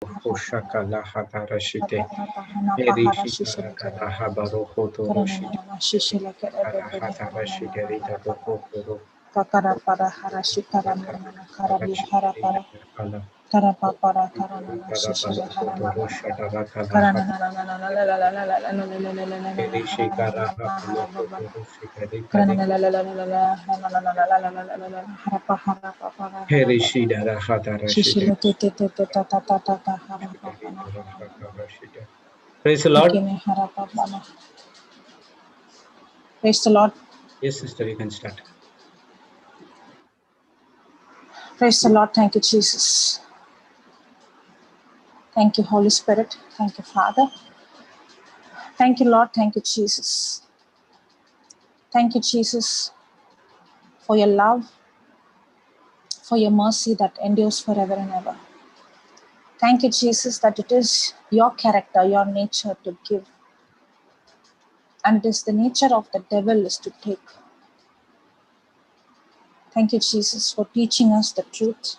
Hoshakala Hatarashite, Erishikara Habaru Hotoroshite, Hatarashite, Rita Hokoro, Kakara harashikara mana karabi harapara karapapara karana shishila harapara karana Praise the Lord. Praise the Lord. Yes, sister, you can start. Praise the Lord. Thank you, Jesus. Thank you, Holy Spirit. Thank you, Father. Thank you, Lord. Thank you, Jesus. Thank you, Jesus, for your love, for your mercy that endures forever and ever. Thank you, Jesus, that it is your character, your nature to give. And it is the nature of the devil is to take. Thank you, Jesus, for teaching us the truth.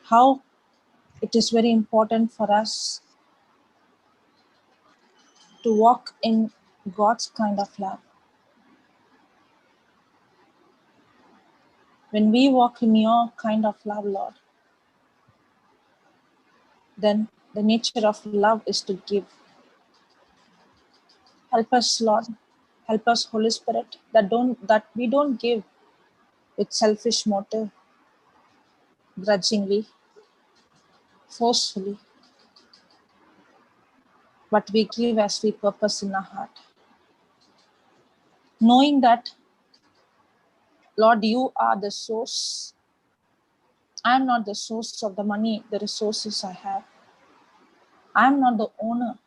How it is very important for us to walk in God's kind of love. When we walk in your kind of love, Lord, then the nature of love is to give. Help us, Lord. Help us, Holy Spirit, that we don't give with selfish motive, grudgingly, forcefully, but we give as we purpose in our heart. Knowing that, Lord, you are the source. I am not the source of the money, the resources I have. I am not the owner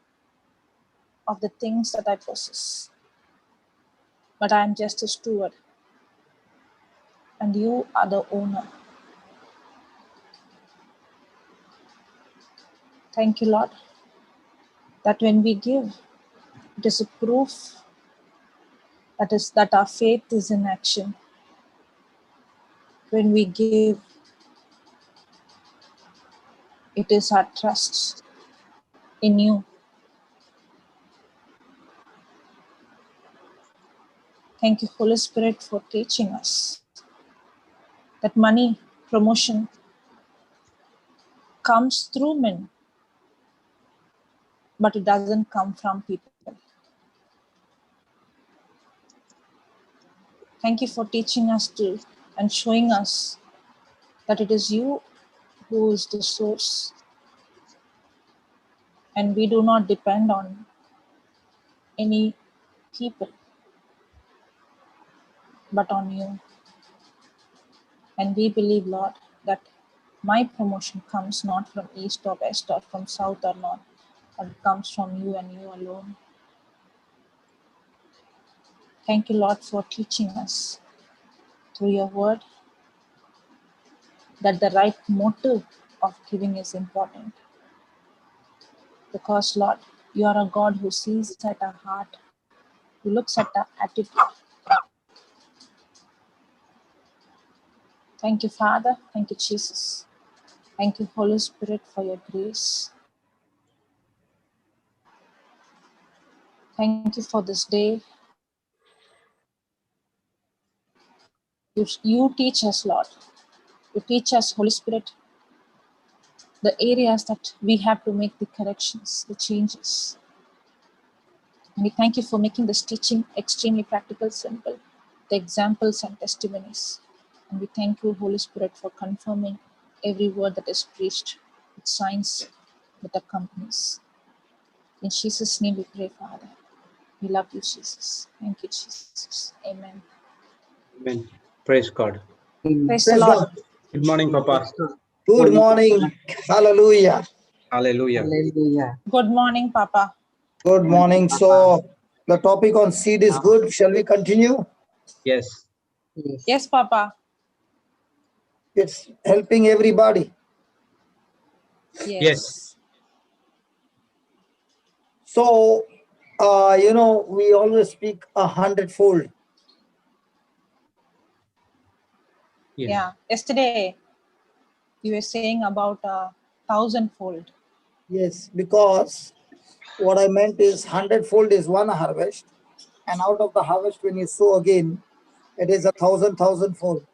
of the things that I possess, but I am just a steward. And you are the owner. Thank you, Lord, that when we give, it is a proof that our faith is in action. When we give, it is our trust in you. Thank you, Holy Spirit, for teaching us that money, promotion comes through men, but it doesn't come from people. Thank you for teaching us and showing us that it is you who is the source, and we do not depend on any people, but on you. And we believe, Lord, that my promotion comes not from east or west or from south or north, but it comes from you and you alone. Thank you, Lord, for teaching us through your word that the right motive of giving is important. Because, Lord, you are a God who sees at our heart, who looks at our attitude. Thank you, Father. Thank you, Jesus. Thank you, Holy Spirit, for your grace. Thank you for this day. You teach us, Lord. You teach us, Holy Spirit, the areas that we have to make the corrections, the changes. And we thank you for making this teaching extremely practical, simple, the examples and testimonies. And we thank you, Holy Spirit, for confirming every word that is preached with signs that accompanies. In Jesus' name we pray, Father. We love you, Jesus. Thank you, Jesus. Amen. Amen. Praise God. Praise the Lord. Good morning, Papa. Good morning. Hallelujah. Hallelujah. Hallelujah. Good morning, Papa. Good morning. So the topic on seed is good. Shall we continue? Yes. Yes, Papa. It's helping everybody. Yes. So, we always speak 100-fold. Yes. Yeah. Yesterday, you were saying about 1,000-fold. Yes, because what I meant is 100-fold is one harvest, and out of the harvest, when you sow again, it is 1,000-fold.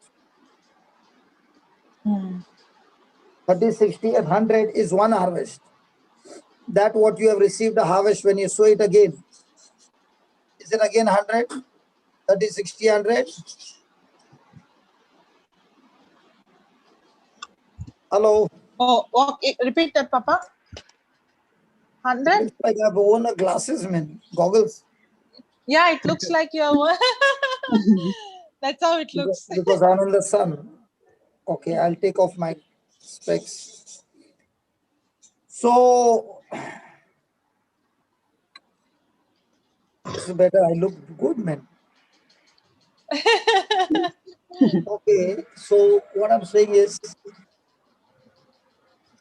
30, 60, and 100 is one harvest. That what you have received a harvest when you sow it again. Is it again 100? 30, 60, 100? Hello? Oh, okay. Repeat that, Papa. 100? Looks like I've worn a glasses, man. Goggles. Yeah, it looks like you're. That's how it looks. Because I'm in the sun. Okay, I'll take off my specs. So, this is better. I look good, man. Okay, so what I'm saying is,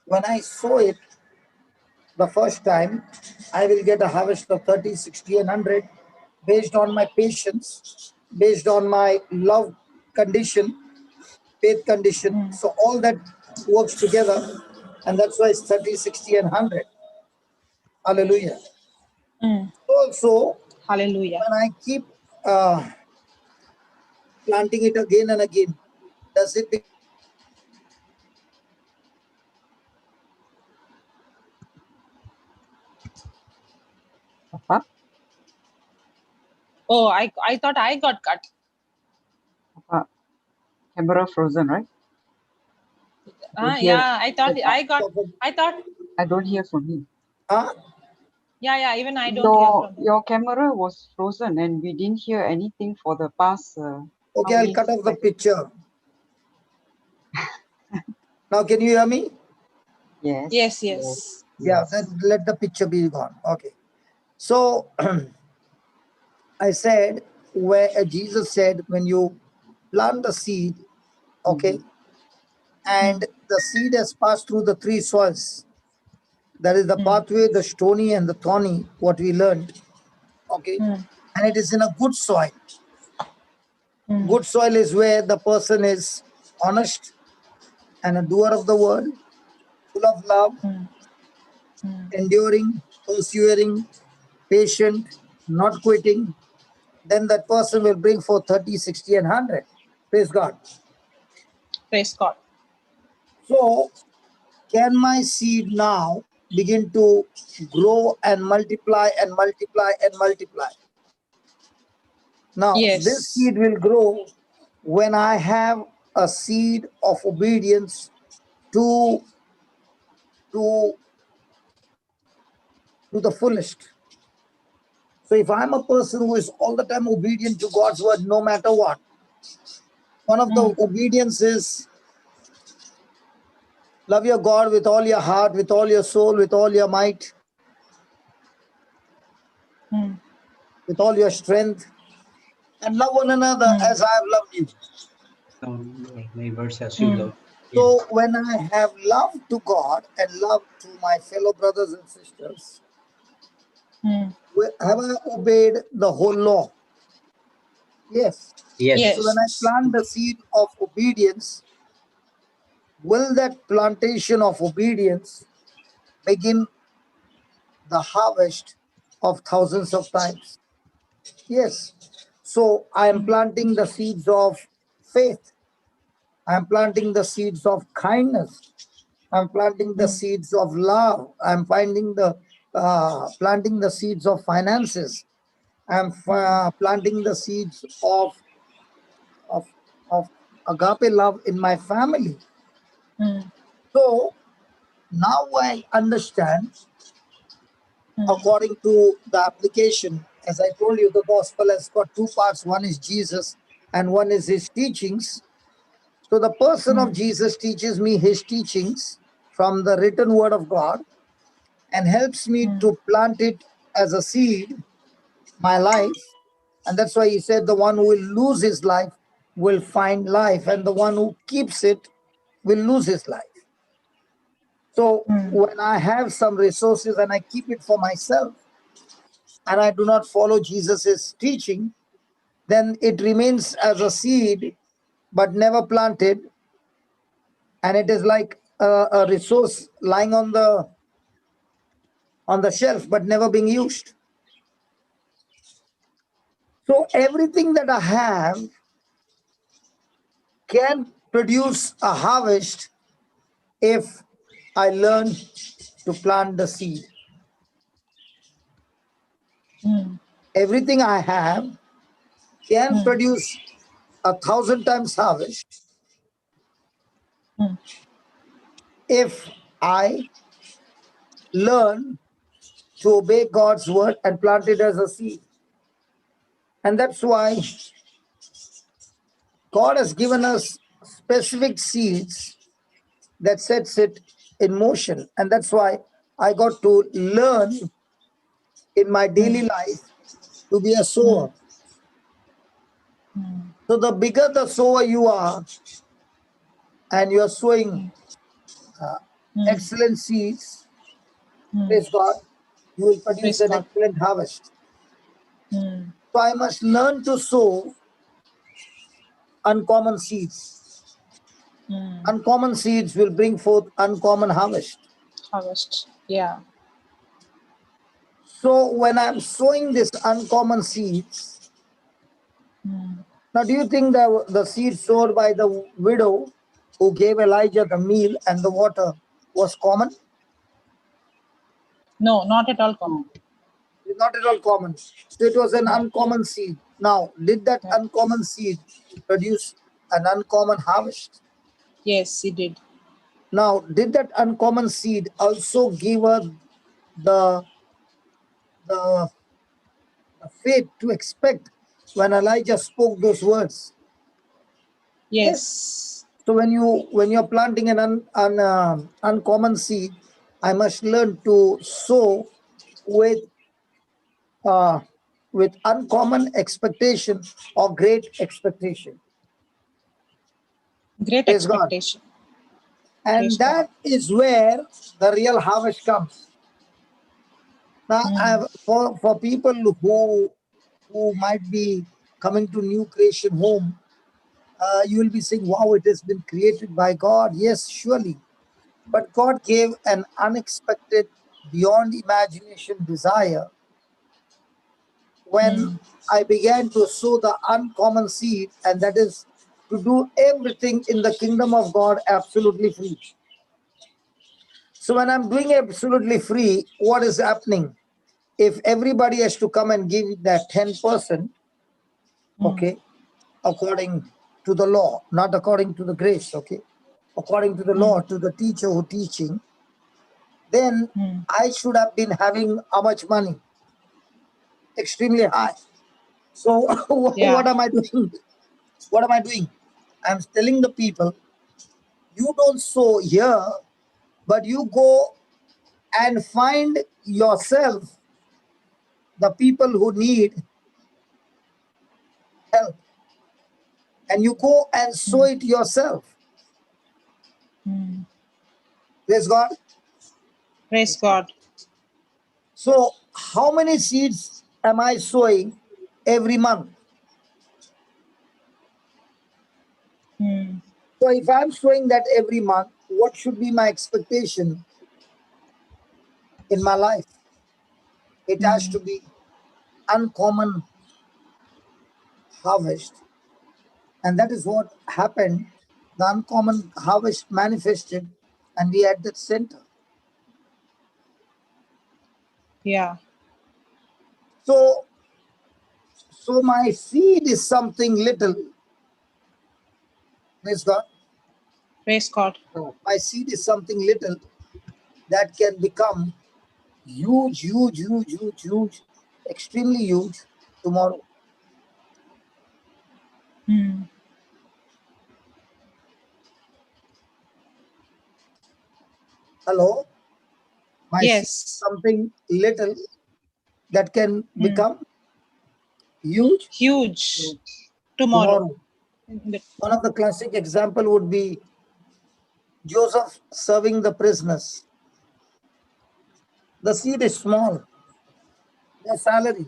when I sow it the first time, I will get a harvest of 30, 60, and 100 based on my patience, based on my love condition, faith condition. So all that works together, and that's why it's 30, 60, and 100. Hallelujah. Also, Hallelujah. when I keep planting it again and again, does it become Papa, Oh, I thought I got cut. Papa, camera frozen, right? Don't hear. Yeah, I thought I got. I thought. I don't hear from him. huh? Yeah. Even I don't hear from him. Your camera was frozen, and we didn't hear anything for the past. Okay, how I'll many cut off the seconds? picture. Now, can you hear me? Yes. Yes. Yeah, then let the picture be gone. Okay. So I said, where Jesus said, when you plant the seed, okay, and the seed has passed through the three soils. That is the pathway, the stony and the thorny, what we learned. Okay. And it is in a good soil. Good soil is where the person is honest and a doer of the word, full of love, enduring, persevering, patient, not quitting. Then that person will bring forth 30, 60, and 100. Praise God. Praise God. So, can my seed now begin to grow and multiply and multiply and multiply? Now, Yes. this seed will grow when I have a seed of obedience to the fullest. So if I'm a person who is all the time obedient to God's word, no matter what, one of the obedience is love your God with all your heart, with all your soul, with all your might, with all your strength, and love one another as I have loved you. Your neighbors as you love. So when I have love to God and love to my fellow brothers and sisters, have I obeyed the whole law? Yes. Yes. So when I plant the seed of obedience, will that plantation of obedience begin the harvest of thousands of times? Yes. So I am planting the seeds of faith. I am planting the seeds of kindness. I'm planting the seeds of love. I'm planting the seeds of finances. I'm planting the seeds of agape love in my family. So now I understand, according to the application, as I told you, the gospel has got two parts. One is Jesus and one is his teachings. So the person of Jesus teaches me his teachings from the written word of God and helps me to plant it as a seed, my life. And that's why he said the one who will lose his life will find life, and the one who keeps it will lose his life. So when I have some resources and I keep it for myself and I do not follow Jesus's teaching, then it remains as a seed but never planted, and it is like a resource lying on the shelf but never being used. So everything that I have can produce a harvest if I learn to plant the seed. Everything I have can produce 1,000 times harvest if I learn to obey God's word and plant it as a seed. And that's why God has given us specific seeds that sets it in motion. And that's why I got to learn in my daily life to be a sower. So the bigger the sower you are, and you're sowing excellent seeds, praise God, you will produce Praise an God. excellent harvest. So I must learn to sow uncommon seeds. Uncommon seeds will bring forth uncommon harvest. Harvest. Yeah. So when I'm sowing these uncommon seeds, now do you think that the seed sowed by the widow who gave Elijah the meal and the water was common? No, not at all common. It's not at all common. So it was an uncommon seed. Now, did that uncommon seed produce an uncommon harvest? Yes, it did. Now, did that uncommon seed also give her the faith to expect when Elijah spoke those words? Yes. So when you're planting an uncommon seed, I must learn to sow with uncommon expectation or great expectation. Great Praise God. expectation. And Praise God. that is where the real harvest comes. Now, for people who might be coming to New Creation Home, you will be saying, wow, it has been created by God. Yes, surely. But God gave an unexpected, beyond imagination desire when I began to sow the uncommon seed, and that is to do everything in the kingdom of God absolutely free. So when I'm doing absolutely free, what is happening? If everybody has to come and give that 10%, okay, according to the law, not according to the grace, okay, according to the law, to the teacher who teaching, then I should have been having how much money? Extremely high. So what am I doing? What am I doing? I'm telling the people, you don't sow here, but you go and find yourself the people who need help, and you go and sow it yourself. Praise God. Praise God. So how many seeds am I sowing every month? So if I'm sowing that every month, what should be my expectation in my life? It has to be uncommon harvest. And that is what happened. The uncommon harvest manifested, and we at that center. Yeah. So my seed is something little. Praise God. Praise God. My seed is something little that can become huge, huge, huge, huge, huge, extremely huge tomorrow. Hello? My seed is Yes. something little that can become huge Huge. Tomorrow. tomorrow. One of the classic example would be Joseph serving the prisoners. The seed is small. Their salary.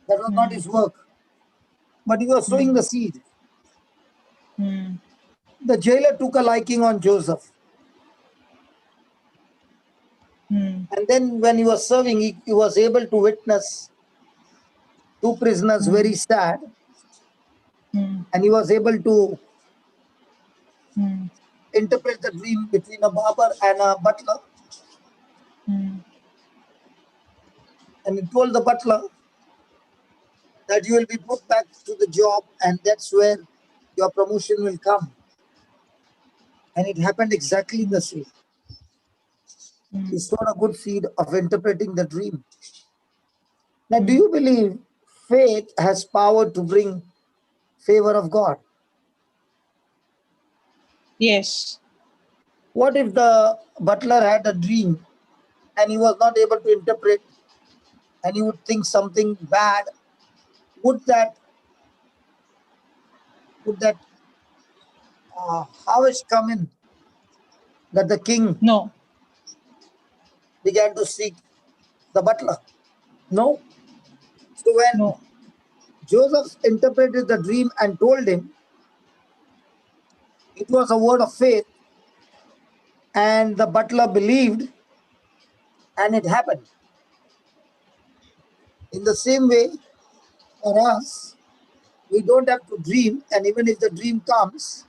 That was not his work. But he was sowing the seed. The jailer took a liking on Joseph. And then when he was serving, he was able to witness two prisoners very sad. And he was able to interpret the dream between a barber and a butler. And he told the butler that you will be put back to the job, and that's where your promotion will come. And it happened exactly the same. He sowed a good seed of interpreting the dream. Now, do you believe faith has power to bring favor of God? Yes. What if the butler had a dream and he was not able to interpret, and he would think something bad? Would that harvest come in, that the king No. began to seek the butler? No. So when No. Joseph interpreted the dream and told him, it was a word of faith, and the butler believed, and it happened. In the same way, for us, we don't have to dream, and even if the dream comes,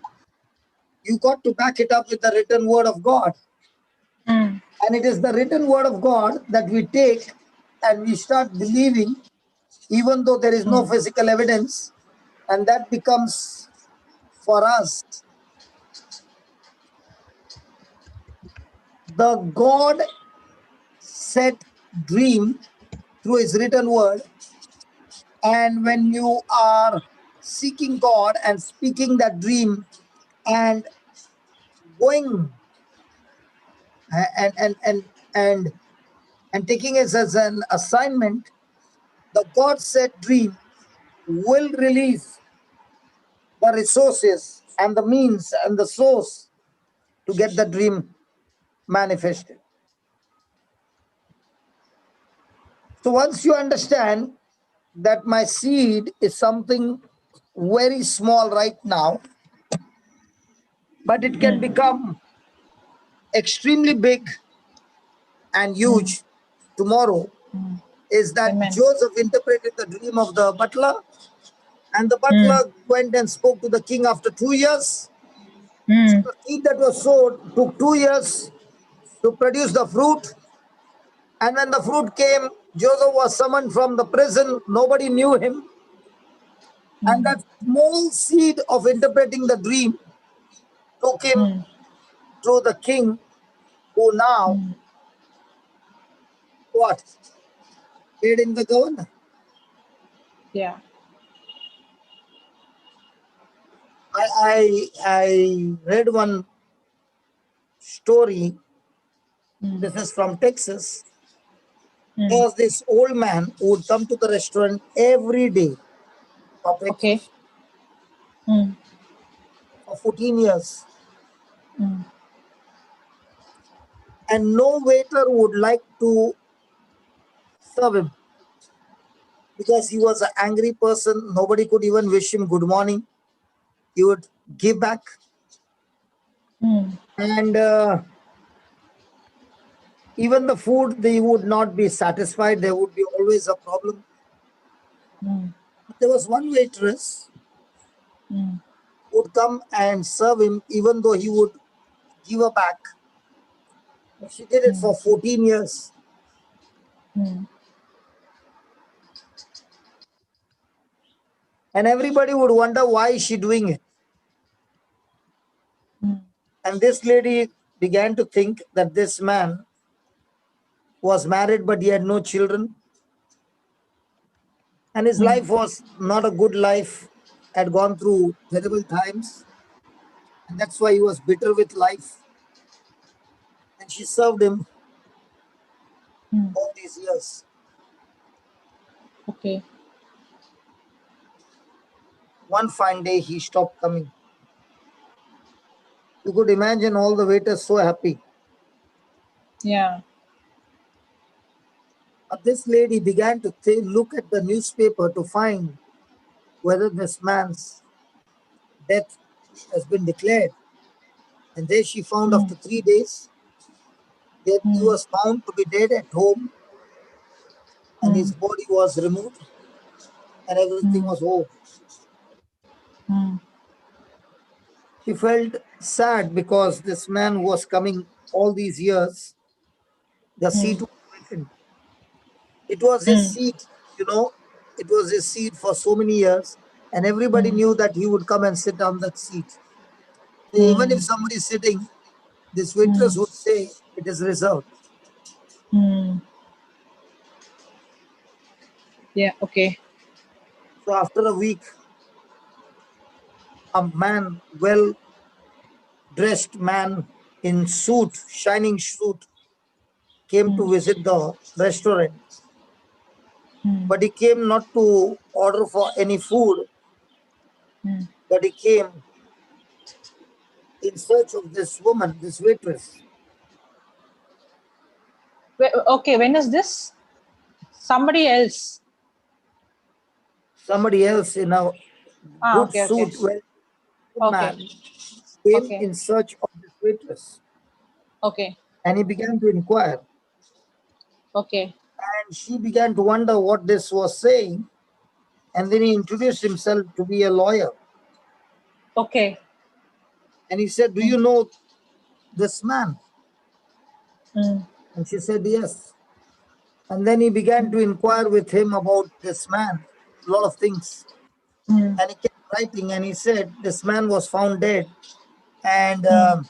you got to back it up with the written word of God. And it is the written word of God that we take and we start believing, even though there is no physical evidence, and that becomes for us the God set dream through his written word. And when you are seeking God and speaking that dream and going and taking it as an assignment, the God set dream will release the resources and the means and the source to get the dream manifested. So once you understand that my seed is something very small right now, but it can become extremely big and huge tomorrow, is that Amen. Joseph interpreted the dream of the butler, and the butler went and spoke to the king after 2 years. So the seed that was sowed took 2 years to produce the fruit. And when the fruit came, Joseph was summoned from the prison. Nobody knew him. And that small seed of interpreting the dream took him to the king, who now, what? Paid in the governor. Yeah. I read one story. This is from Texas. There was this old man who would come to the restaurant every day for breakfast Okay. for 14 years. And no waiter would like to serve him because he was an angry person. Nobody could even wish him good morning. He would give back. And even the food, they would not be satisfied. There would be always a problem. But there was one waitress who would come and serve him, even though he would give her back. She did it for 14 years. And everybody would wonder, why is she doing it? And this lady began to think that this man was married, but he had no children. And his life was not a good life, had gone through terrible times. And that's why he was bitter with life. And she served him all these years. Okay. One fine day, he stopped coming. You could imagine all the waiters so happy. Yeah. But this lady began to look at the newspaper to find whether this man's death has been declared. And there she found after 3 days Then he was found to be dead at home, and his body was removed, and everything was over. She felt sad because this man who was coming all these years, the seat was vacant. It was his seat, it was his seat for so many years, and everybody knew that he would come and sit on that seat. So even if somebody is sitting, this waitress would say it is reserved. Yeah, okay. So after a week, a man, well-dressed man in suit, shining suit, came to visit the restaurant. But he came not to order for any food, but he came in search of this woman, this waitress. Okay, when is this? Somebody else. Somebody else in a good Okay. suit, well, man, came in search of this waitress. Okay. And he began to inquire. Okay. And she began to wonder what this was saying. And then he introduced himself to be a lawyer. Okay. And he said, do you know this man? And she said, yes. And then he began to inquire with him about this man, a lot of things. And he kept writing, and he said, this man was found dead, and that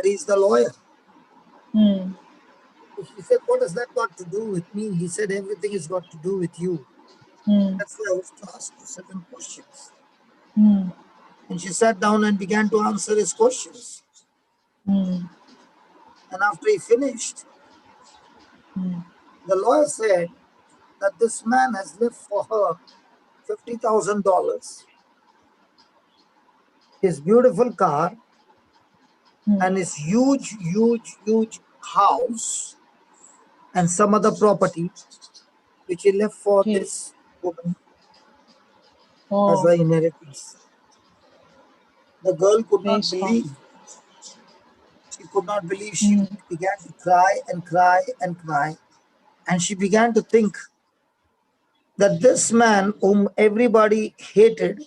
he's the lawyer. She said, what has that got to do with me? He said, everything has got to do with you. That's why I was to ask you certain questions. And she sat down and began to answer his questions. And after he finished, the lawyer said that this man has left for her $50,000, his beautiful car, and his huge house, and some other property, which he left for this woman as her inheritance. The girl could not believe. She could not believe. She began to cry and cry and cry. And she began to think that this man whom everybody hated,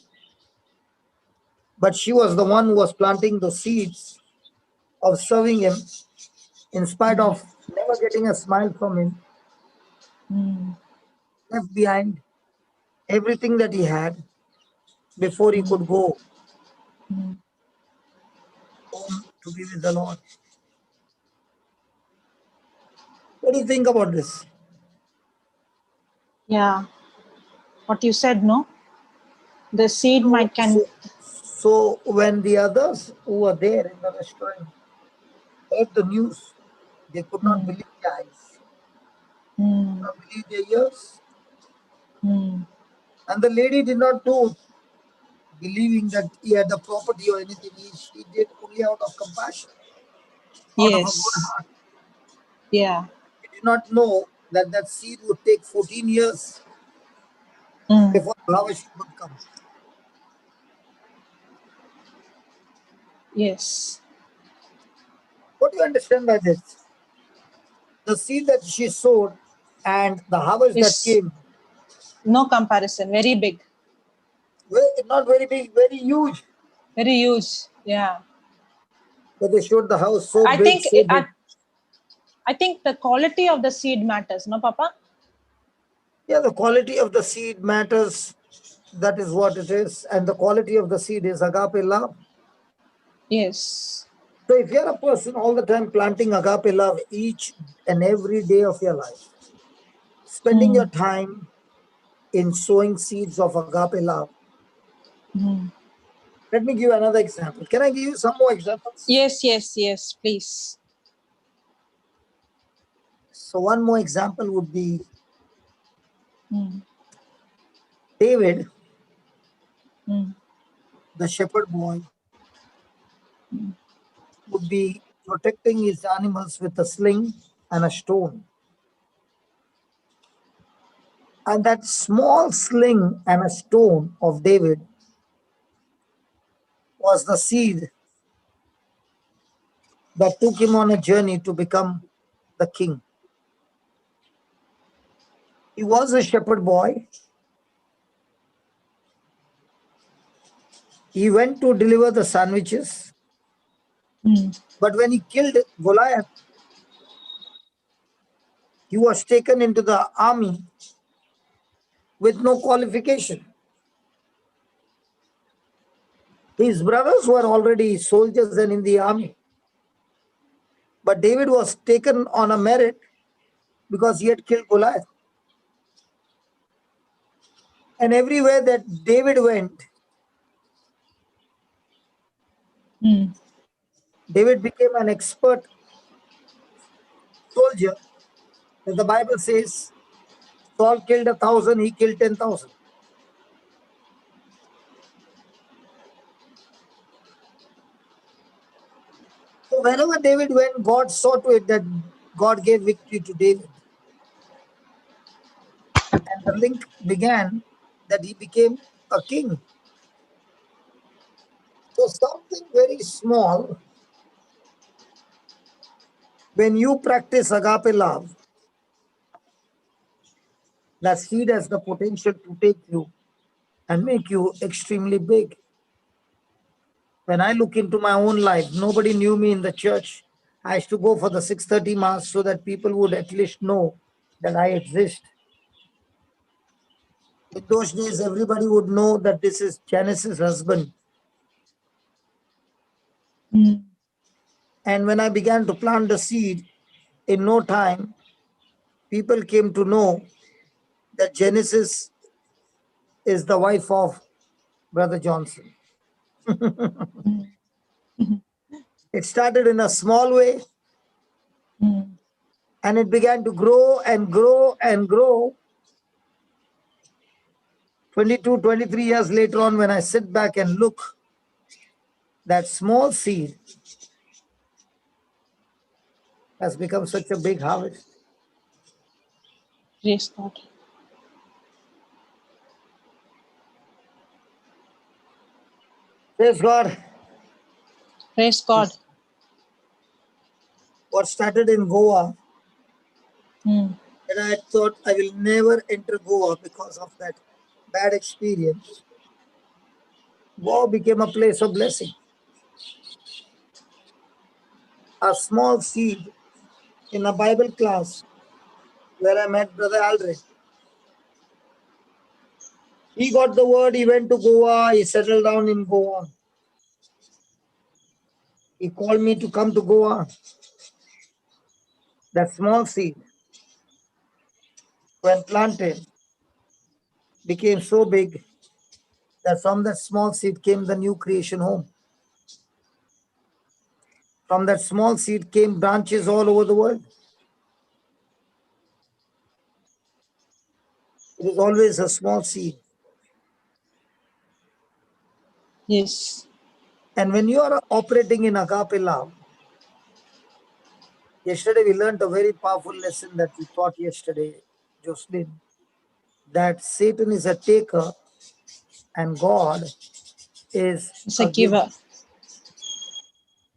but she was the one who was planting the seeds of serving him, in spite of never getting a smile from him, left behind everything that he had before he could go home to be with the Lord. What do you think about this? Yeah. What you said, no? The seed So when the others who were there in the restaurant heard the news, they could not believe their eyes, could not believe their ears. And the lady did not do believing that he had the property or anything. She did only out of compassion, out of a good heart. Yeah. She did not know that that seed would take 14 years before the harvest would come. Yes. What do you understand by this? The seed that she sowed and the harvest that came. No comparison. Very big. Well, not very big, very huge. Very huge. Yeah. But they showed the house so I big, think so big. I think the quality of the seed matters, no, Papa? Yeah, the quality of the seed matters. That is what it is. And the quality of the seed is agape love. Yes. So if you're a person all the time planting agape love each and every day of your life, spending your time in sowing seeds of agape love. Let me give you another example. Can I give you some more examples? Yes, please. So one more example would be David, the shepherd boy, would be protecting his animals with a sling and a stone. And that small sling and a stone of David was the seed that took him on a journey to become the king. He was a shepherd boy. He went to deliver the sandwiches. But when he killed Goliath, he was taken into the army with no qualification. His brothers were already soldiers and in the army. But David was taken on a merit because he had killed Goliath. And everywhere that David went, David became an expert soldier. As the Bible says, Saul killed 1,000, he killed 10,000. So wherever David went, God saw to it that God gave victory to David. And the link began that he became a king. So something very small, when you practice agape love, that seed has the potential to take you and make you extremely big. When I look into my own life, nobody knew me in the church. I used to go for the 6:30 mass so that people would at least know that I exist. In those days, everybody would know that this is Janice's husband. And when I began to plant the seed, in no time, people came to know that Genesis is the wife of Brother Johnson. It started in a small way, and it began to grow and grow and grow. 22, 23 years later on, when I sit back and look, that small seed has become such a big harvest. Praise God. Praise God. Praise God. What started in Goa, and I thought I will never enter Goa because of that bad experience. Goa became a place of blessing. A small seed in a Bible class where I met Brother Aldrich. He got the word, he went to Goa, he settled down in Goa. He called me to come to Goa. That small seed, when planted, became so big that from that small seed came the new creation home. From that small seed came branches all over the world. It is always a small seed. Yes. And when you are operating in agape love, yesterday we learned a very powerful lesson that we taught yesterday, Jocelyn, that Satan is a taker and God is It's a a giver. giver.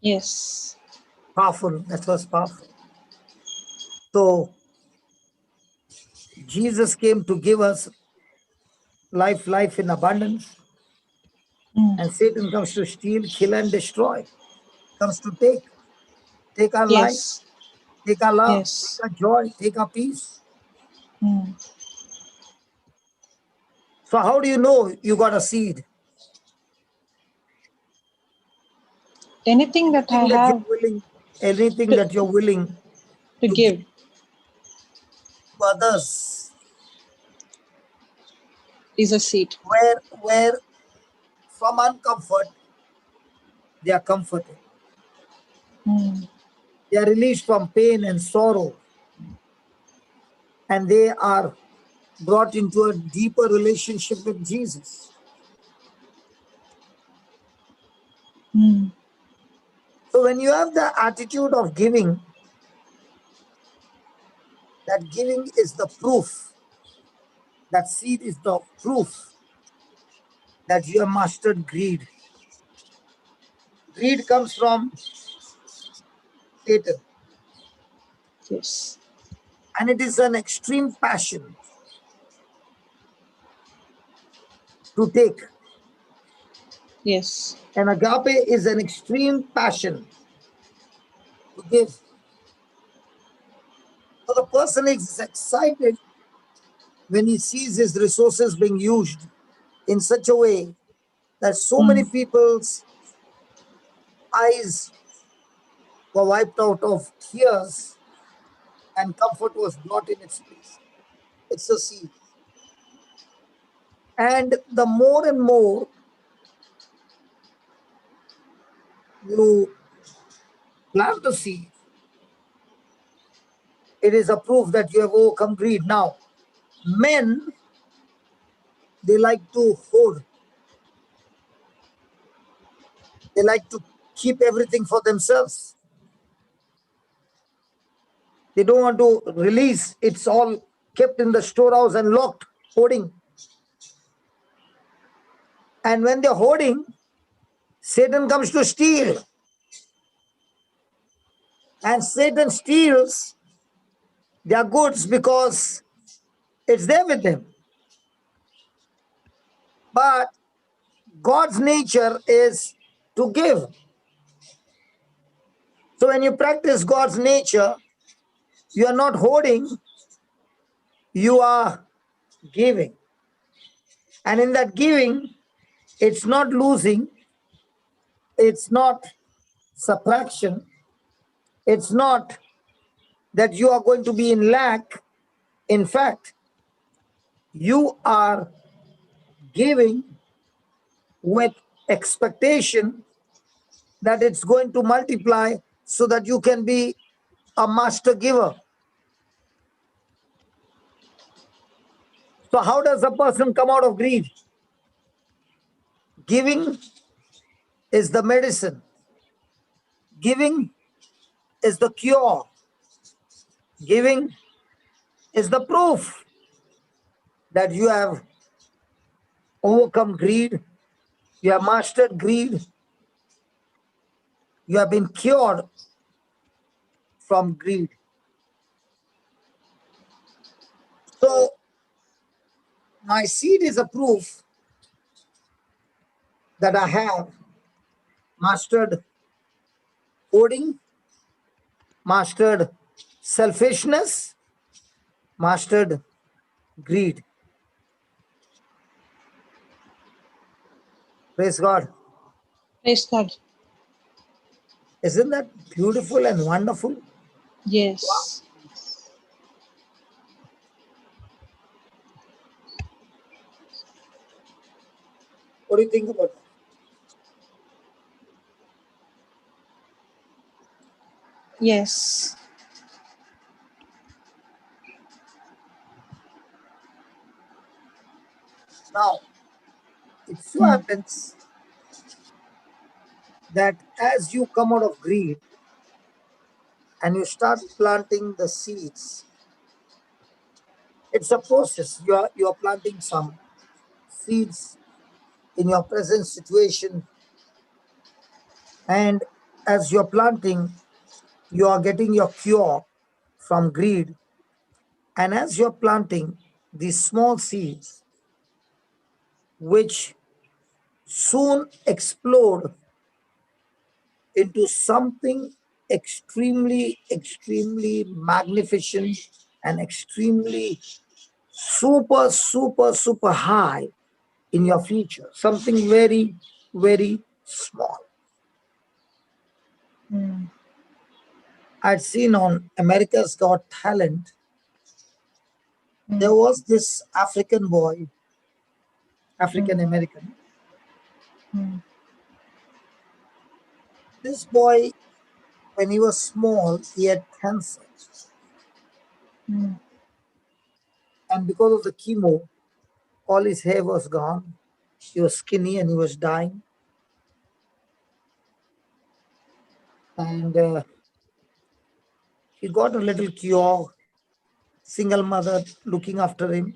Yes. Powerful. That was powerful. So Jesus came to give us life in abundance. And Satan comes to steal, kill, and destroy. Comes to take our life, Yes. take our love, Yes. take our joy, take our peace. So how do you know you got a seed? Anything that I have Anything that you're willing to to give give to others, is a seed. where from uncomfort they are comforted. They are released from pain and sorrow, and they are brought into a deeper relationship with Jesus. So when you have the attitude of giving, that giving is the proof, that seed is the proof that you have mastered greed. Greed comes from taken. Yes. And it is an extreme passion to take. Yes. And agape is an extreme passion to give. So the person is excited when he sees his resources being used in such a way that so many people's eyes were wiped out of tears and comfort was brought in its place. It's a seed. And the more and more you plant the seed, it is a proof that you have overcome greed. Now, men, they like to hoard. They like to keep everything for themselves. They don't want to release. It's all kept in the storehouse and locked, hoarding. And when they're hoarding, Satan comes to steal. And Satan steals their goods because it's there with them. But God's nature is to give. So when you practice God's nature, you are not hoarding, you are giving. And in that giving, it's not losing, it's not subtraction, it's not that you are going to be in lack. In fact, you are giving with expectation that it's going to multiply so that you can be a master giver. So how does a person come out of greed? Giving is the medicine. Giving is the cure. Giving is the proof that you have overcome greed, you have mastered greed, you have been cured from greed. So my seed is a proof that I have mastered hoarding, mastered selfishness, mastered greed. Praise God. Praise God. Isn't that beautiful and wonderful? Yes. What do you think about that? Yes. Now, it so happens that as you come out of greed and you start planting the seeds, it's a process. You are planting some seeds in your present situation, and as you're planting, you are getting your cure from greed. And as you're planting these small seeds, which soon explode into something extremely magnificent and extremely super high in your future, something very small. I'd seen on America's Got Talent, there was this African boy, African American. This boy, when he was small, he had cancer. And because of the chemo, all his hair was gone. He was skinny and he was dying. And he got a little cure, single mother looking after him.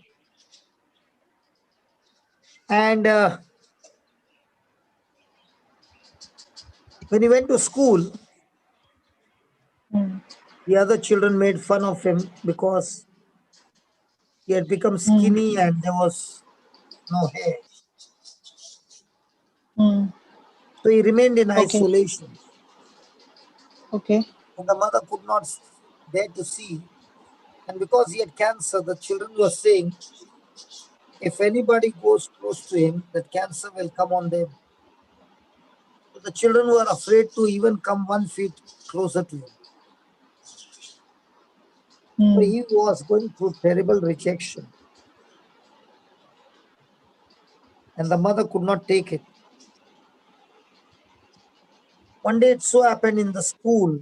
And when he went to school, The other children made fun of him because he had become skinny and there was no hair. So he remained in Okay. isolation. Okay. And the mother could not bear to see. And because he had cancer, the children were saying, if anybody goes close to him, that cancer will come on them. So the children were afraid to even come 1 feet closer to him. So he was going through terrible rejection. And the mother could not take it. One day it so happened in the school,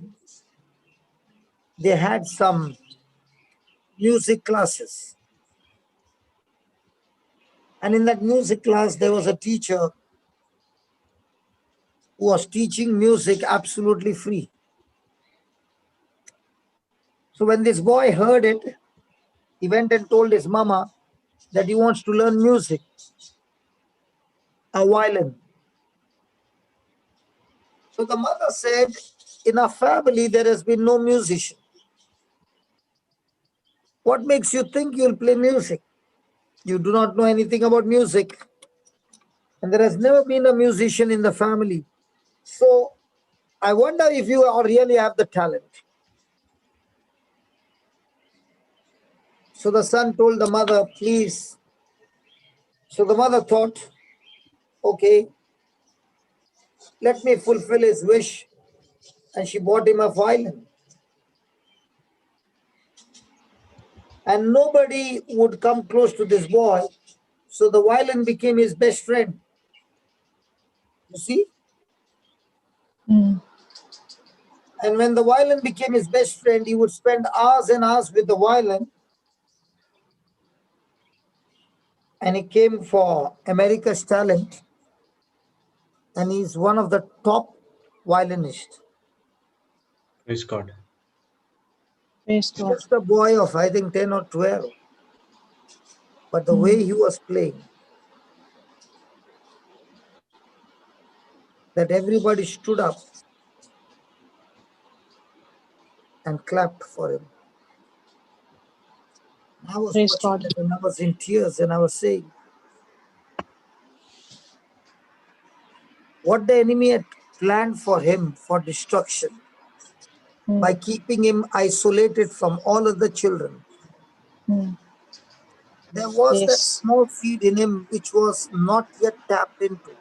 they had some music classes. And in that music class, there was a teacher who was teaching music absolutely free. So when this boy heard it, he went and told his mama that he wants to learn music, a violin. So the mother said, in our family, there has been no musician. What makes you think you'll play music? You do not know anything about music. And there has never been a musician in the family. So I wonder if you really have the talent. So the son told the mother, please. So the mother thought, okay, let me fulfill his wish. And she bought him a violin. And nobody would come close to this boy. So the violin became his best friend. You see? And when the violin became his best friend, he would spend hours and hours with the violin. And he came for America's Talent. And he's one of the top violinists. Praise God. Praise God. Just a boy of, I think, 10 or 12. But the way he was playing, that everybody stood up and clapped for him. I was Praise watching God. that and I was in tears and I was saying, what the enemy had planned for him for destruction by keeping him isolated from all other children. There was that Yes. small seed in him which was not yet tapped into.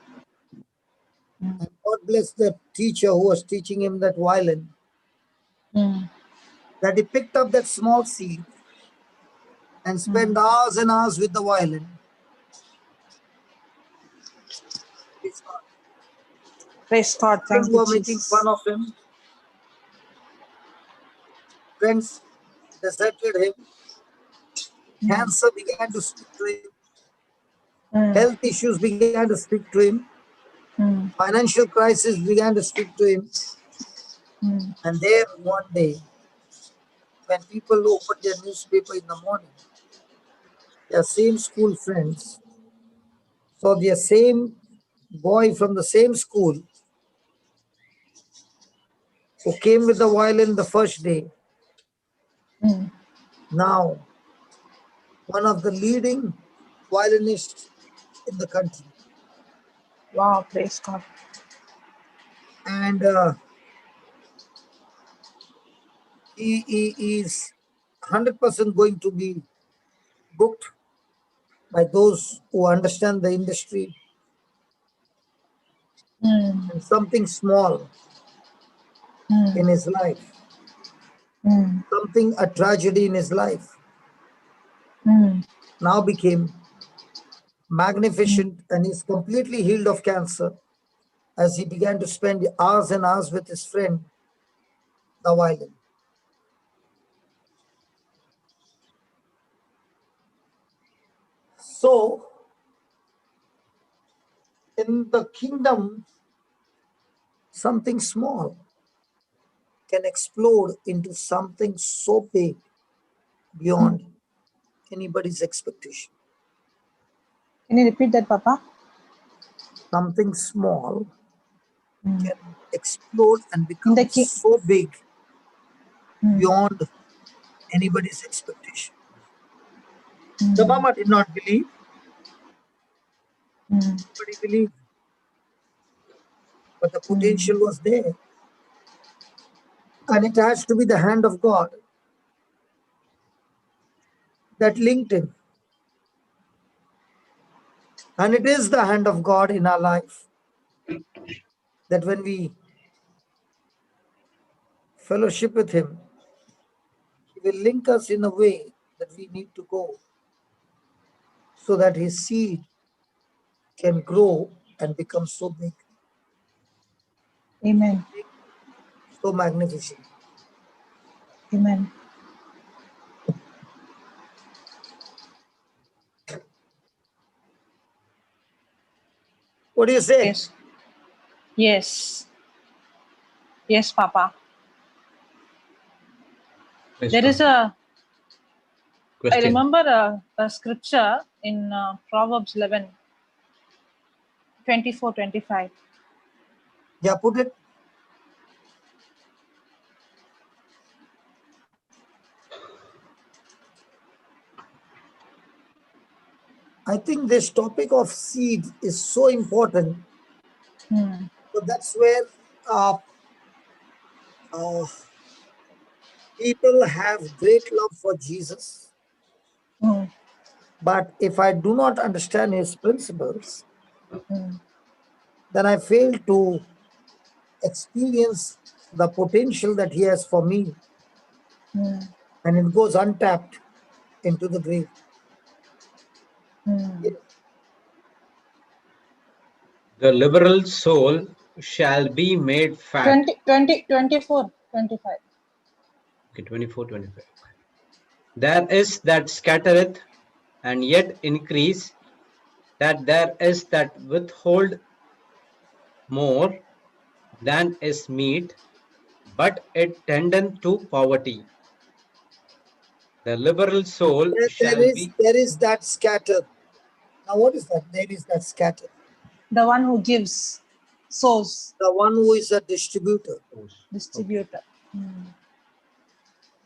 And God bless the teacher who was teaching him that violin, that he picked up that small seed and spent hours and hours with the violin. Praise God. Friends Thank you, were making Jesus. fun of him. Friends deserted him. Cancer began to speak to him. Health issues began to speak to him. Financial crisis began to speak to him. And there one day, when people opened their newspaper in the morning, their same school friends saw their same boy from the same school who came with the violin the first day. Now, one of the leading violinists in the country. Wow. Praise God. And he is 100% going to be booked by those who understand the industry. And something small in his life, something, a tragedy in his life, now became magnificent, and he's completely healed of cancer as he began to spend hours and hours with his friend, the violin. So, in the kingdom, something small can explode into something so big beyond anybody's expectation. Can you repeat that, Papa? Something small can explode and In the become so big beyond anybody's expectation. The mama did not believe, nobody believed, but the potential was there. And it has to be the hand of God that linked him. And it is the hand of God in our life that when we fellowship with him, he will link us in a way that we need to go so that his seed can grow and become so big, Amen. so magnificent. Amen. What do you say? Yes. Yes. Yes, Papa. Praise There God. is I Question. remember a scripture in Proverbs 11, 24, 25. Yeah, put it. I think this topic of seed is so important. So that's where people have great love for Jesus. But if I do not understand his principles, then I fail to experience the potential that he has for me. And it goes untapped into the grave. The liberal soul shall be made fat. 24, 25. Okay, 24, 25. There is that scattereth and yet increase, that there is that withhold more than is meet, but it tendeth to poverty. The liberal soul shall be There is that scattered. Now what is that? There is that scattered. The one who gives, sows, The one who is a distributor. distributor.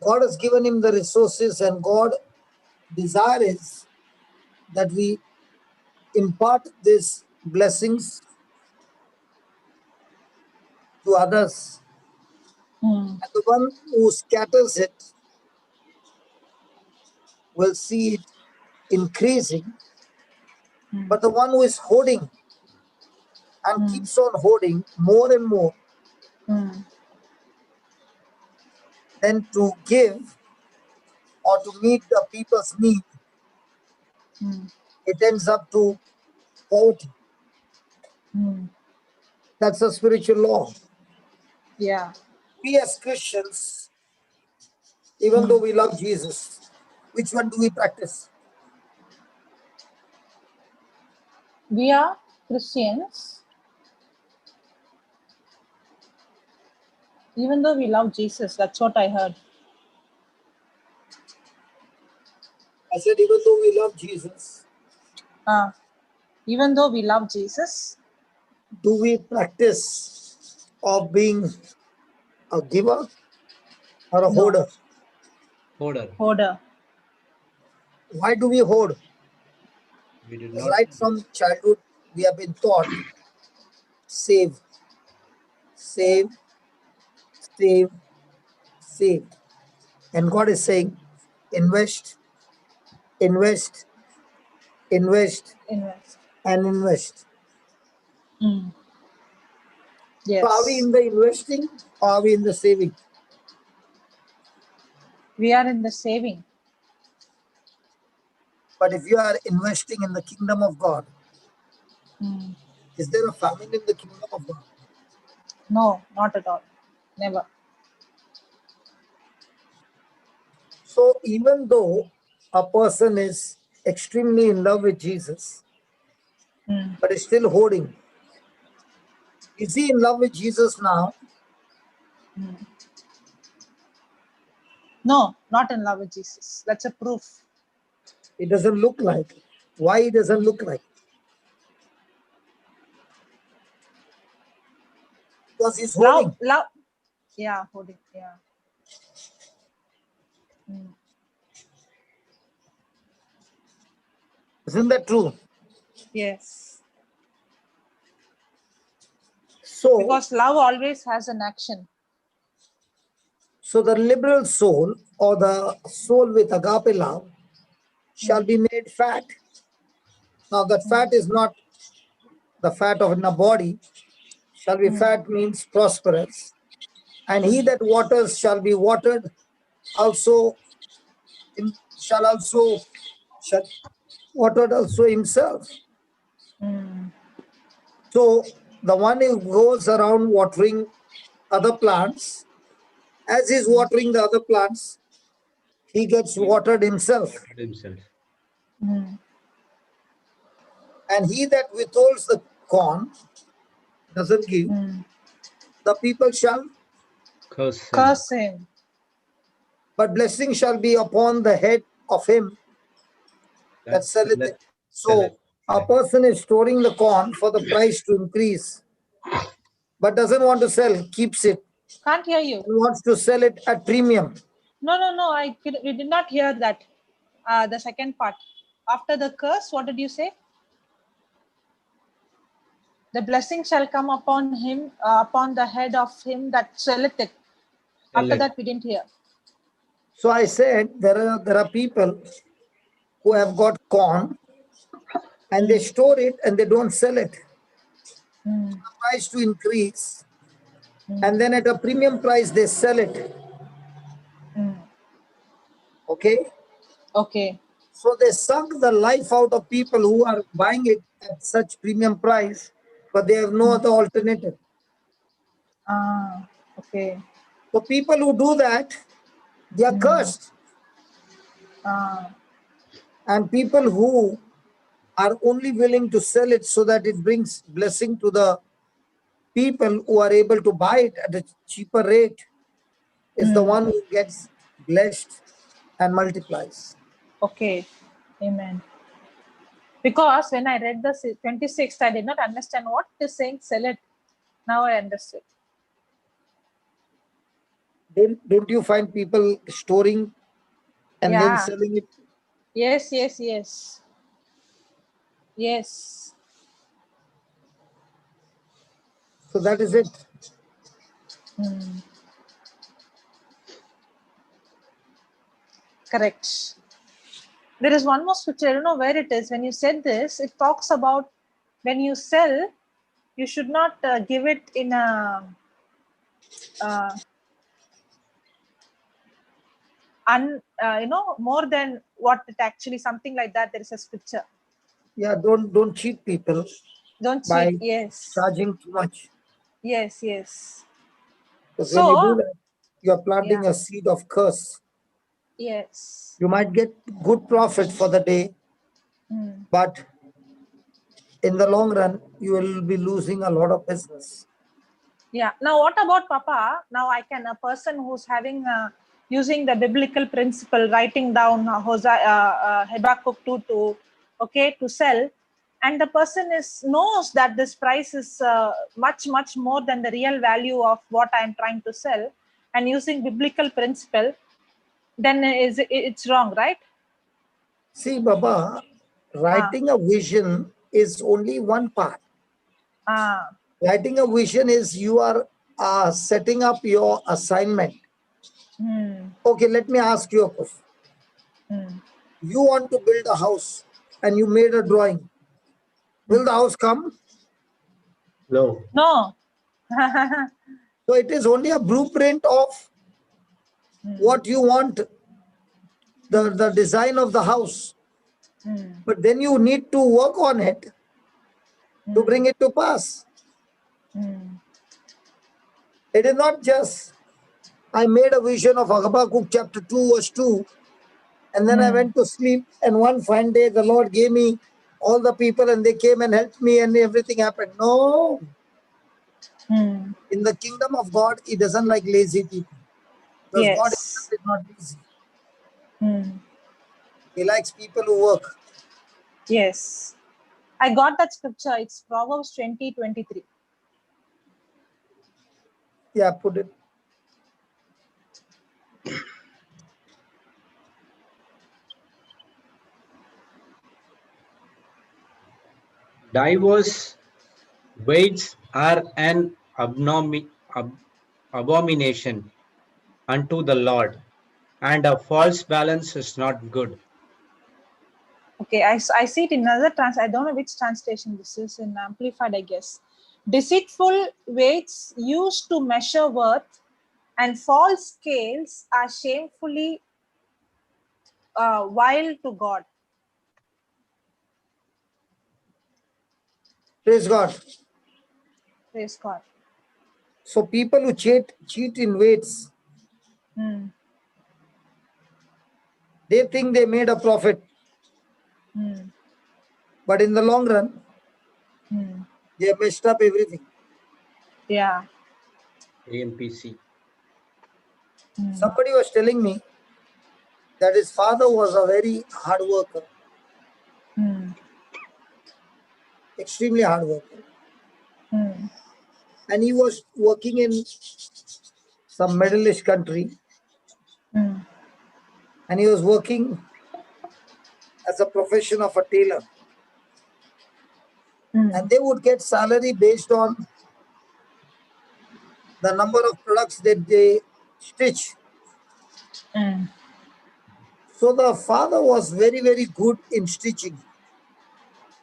God has given him the resources, and God desires that we impart these blessings to others. And the one who scatters it will see it increasing. But the one who is hoarding and keeps on hoarding more and more than to give or to meet the people's need, it ends up to poverty. That's a spiritual law. Yeah. We as Christians, even though we love Jesus, which one do we practice? We are Christians. Even though we love Jesus, that's what I heard. I said, even though we love Jesus, Even though we love Jesus, do we practice of being a giver or a hoarder? hoarder. Why do we hoard? we did not Right from childhood, we have been taught save, save, save, save. And God is saying invest, invest, invest, Invest. and invest. Yes. So are we in the investing or are we in the saving? We are in the saving. But if you are investing in the kingdom of God, is there a famine in the kingdom of God? No, not at all. Never. So even though a person is extremely in love with Jesus, but is still hoarding, is he in love with Jesus now? No, not in love with Jesus. That's a proof. It doesn't look like. Why it doesn't look like? Because he's hoarding. Love. Yeah, holding. Yeah. Isn't that true? Yes. So, Because love always has an action. so the liberal soul or the soul with agape love shall be made fat. Now that fat is not the fat of in a body, shall be fat means prosperous. And he that waters shall be watered also, shall watered also himself. So the one who goes around watering other plants, as he's watering the other plants, he gets watered himself. Himself. And he that withholds the corn, doesn't give, the people shall, Curse him. Curse him. but blessing shall be upon the head of him that selleth it. So a person is storing the corn for the price to increase, but doesn't want to sell, keeps it, Can't hear you. and wants to sell it at premium. No. We did not hear that. The second part. After the curse, what did you say? The blessing shall come upon him, upon the head of him that selleth it. After that, we didn't hear. So I said there are people who have got corn and they store it and they don't sell it. The price to increase, and then at a premium price they sell it. Okay? Okay. So they suck the life out of people who are buying it at such premium price, but they have no other alternative. Okay. So people who do that, they are cursed. And people who are only willing to sell it so that it brings blessing to the people who are able to buy it at a cheaper rate is the one who gets blessed and multiplies. Okay. Amen. Because when I read the 26th, I did not understand what it is saying, sell it. Now I understood. Don't you find people storing and then selling it? Yes. So that is it. Correct. There is one more scripture, I don't know where it is. When you said this, it talks about when you sell, you should not give it in a more than what it actually, something like that. There is a scripture. Yeah, don't cheat people. Don't by cheat. Yes. charging too much. Yes. Because So when you do that, you're planting a seed of curse. Yes. You might get good profit for the day, but in the long run, you will be losing a lot of business. Yeah. Now, what about Papa? Now, a person who's having using the biblical principle, writing down Habakkuk 2 to sell, and the person knows that this price is much more than the real value of what I'm trying to sell, and using biblical principle, then it's wrong, right? See, Baba, writing a vision is only one part. Writing a vision is you are setting up your assignment. Okay, let me ask you a question. You want to build a house and you made a drawing. Will the house come? No. So it is only a blueprint of what you want, the design of the house. But then you need to work on it to bring it to pass. It is not just, I made a vision of Habakkuk chapter 2 verse 2, and then I went to sleep, and one fine day the Lord gave me all the people and they came and helped me and everything happened. No. In the kingdom of God, He doesn't like lazy people. Because God Himself is not lazy. He likes people who work. Yes. I got that scripture. It's Proverbs 20:23. Yeah, put it. Diverse weights are an abomination unto the Lord, and a false balance is not good. Okay, I see it in another I don't know which translation this is, in Amplified, I guess. Deceitful weights used to measure worth and false scales are shamefully vile to God. Praise God. Praise God. So people who cheat in weights, they think they made a profit. But in the long run, they have messed up everything. Yeah. AMPC. Somebody was telling me that his father was a very hard worker, extremely hard worker. And he was working in some Middle East country. And he was working as a profession of a tailor. And they would get salary based on the number of products that they stitch. So the father was very, very good in stitching.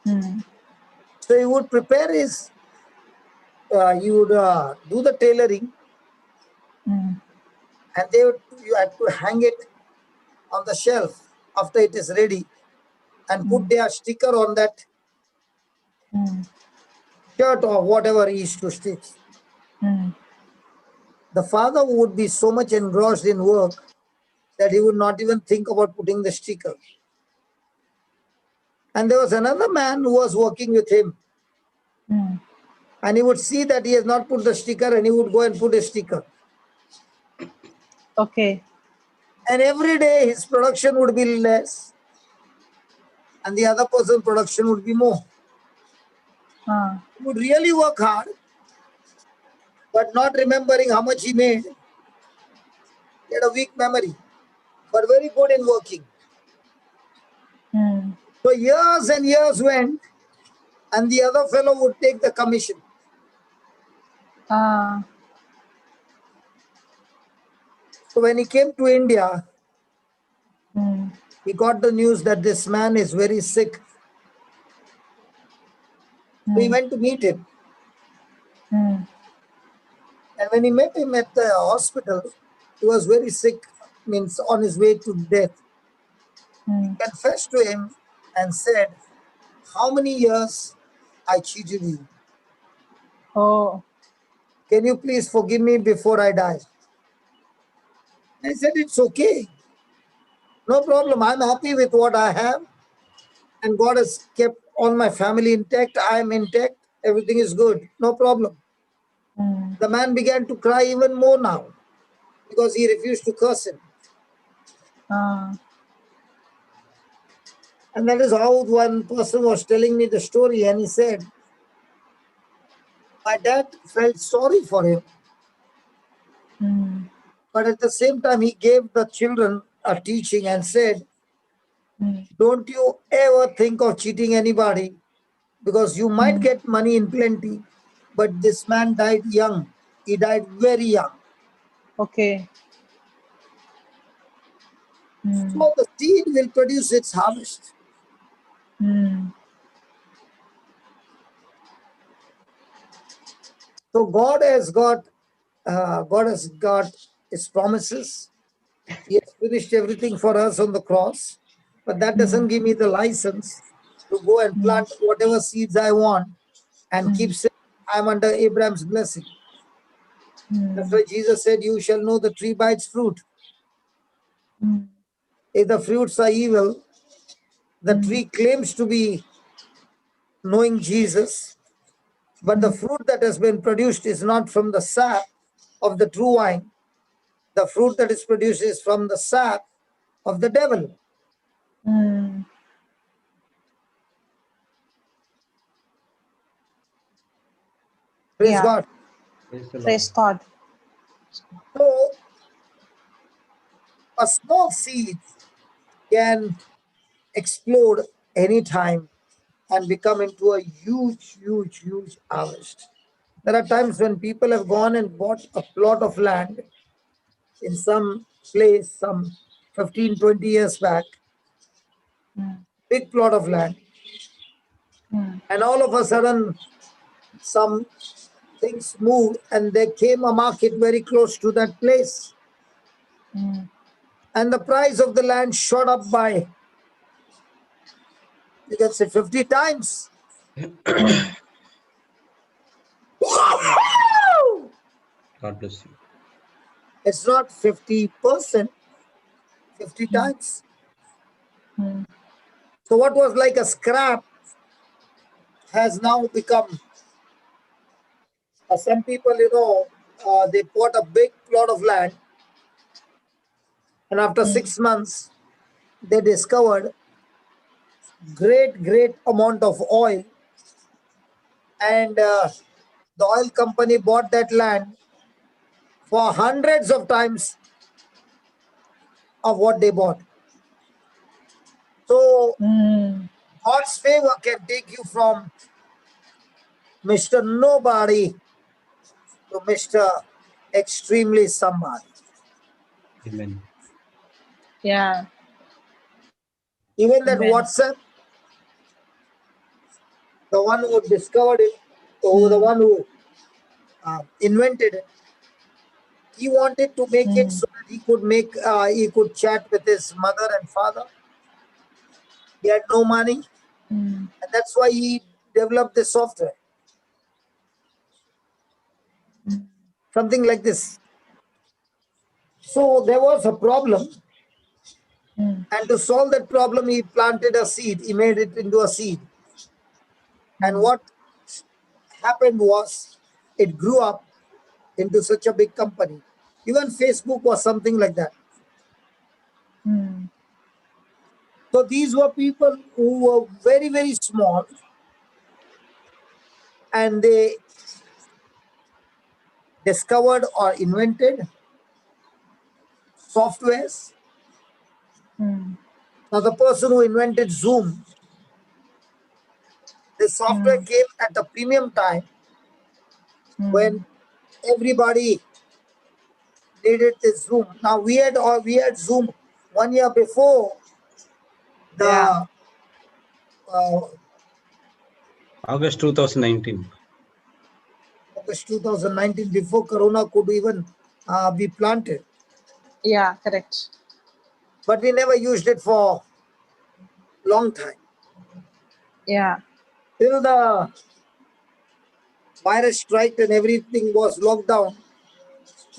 So he would prepare his, he would do the tailoring, and you had to hang it on the shelf after it is ready and put their sticker on that shirt or whatever he used to stitch. The father would be so much engrossed in work that he would not even think about putting the sticker. And there was another man who was working with him. And he would see that he has not put the sticker, and he would go and put a sticker. Okay. And every day his production would be less, and the other person's production would be more. He would really work hard, but not remembering how much he made. He had a weak memory, but very good in working. So years and years went, and the other fellow would take the commission. So when he came to India, he got the news that this man is very sick. So he went to meet him. And when he met him at the hospital, he was very sick, means on his way to death. He confessed to him and said, "How many years I cheated you? Oh. Can you please forgive me before I die?" I said, "It's okay. No problem. I'm happy with what I have. And God has kept all my family intact. I am intact. Everything is good. No problem." The man began to cry even more now because he refused to curse him. And that is how one person was telling me the story, and he said, my dad felt sorry for him. But at the same time, he gave the children a teaching and said, don't you ever think of cheating anybody, because you might get money in plenty, but this man died young. He died very young. Okay. So the seed will produce its harvest. So God has got His promises. He has finished everything for us on the cross, but that doesn't give me the license to go and plant whatever seeds I want and keep saying I'm under Abraham's blessing. That's why Jesus said, "You shall know the tree by its fruit." If the fruits are evil, the tree claims to be knowing Jesus, but the fruit that has been produced is not from the sap of the true wine. The fruit that is produced is from the sap of the devil. Praise God. Praise God. So a small seed can explode anytime and become into a huge harvest. There are times when people have gone and bought a plot of land in some place some 15, 20 years back, big plot of land, and all of a sudden some things moved and there came a market very close to that place. And the price of the land shot up by, you can say, 50 times. God bless you. It's not 50%, 50 times. So what was like a scrap has now become, some people, they bought a big plot of land, and after 6 months, they discovered great amount of oil, and the oil company bought that land for hundreds of times of what they bought. So God's favor can take you from Mr. Nobody to Mr. Extremely Somebody. Amen. Yeah. Even that Amen. WhatsApp, the one who discovered it, or the one who invented it, he wanted to make it so that he could chat with his mother and father. He had no money, and that's why he developed this software. Something like this. So there was a problem, and to solve that problem, he planted a seed. He made it into a seed. And what happened was, it grew up into such a big company. Even Facebook was something like that. So these were people who were very small, and they discovered or invented softwares. Now the person who invented Zoom, the software came at a premium time when everybody needed this Zoom. Now we had Zoom 1 year before the August 2019. August 2019, before Corona could even be planted. Yeah, correct. But we never used it for long time. Yeah. Till the virus struck and everything was locked down.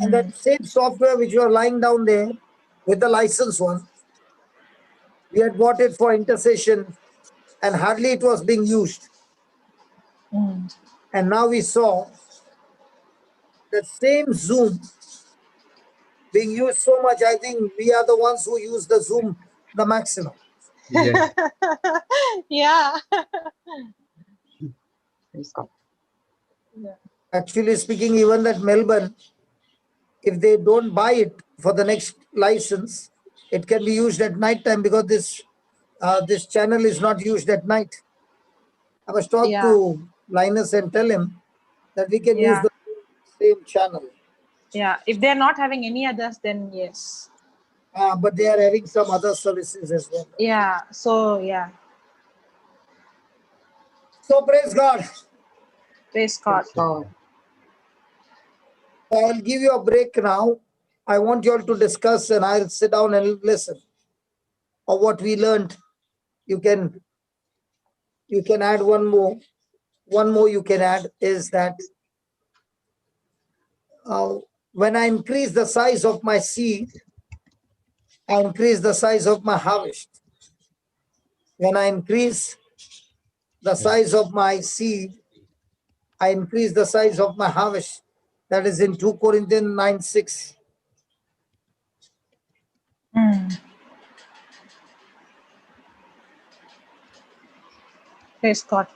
And that same software which you are lying down there with the license one, we had bought it for intercession and hardly it was being used. And now we saw that same Zoom being used so much. I think we are the ones who use the Zoom the maximum. Yes. Yeah. Praise God. Actually speaking, even that Melbourne, if they don't buy it for the next license, it can be used at night time, because this channel is not used at night. I was talk to Linus and tell him that we can use the same channel. Yeah. If they're not having any others, then yes. But they are having some other services as well. Yeah. So yeah. So praise God. Praise God. Praise God. I'll give you a break now. I want you all to discuss, and I'll sit down and listen of what we learned. You can add one more. One more you can add is that when I increase the size of my seed, I increase the size of my harvest. When I increase the size of my seed, I increase the size of my harvest. That is in 2 Corinthians 9:6. Praise God.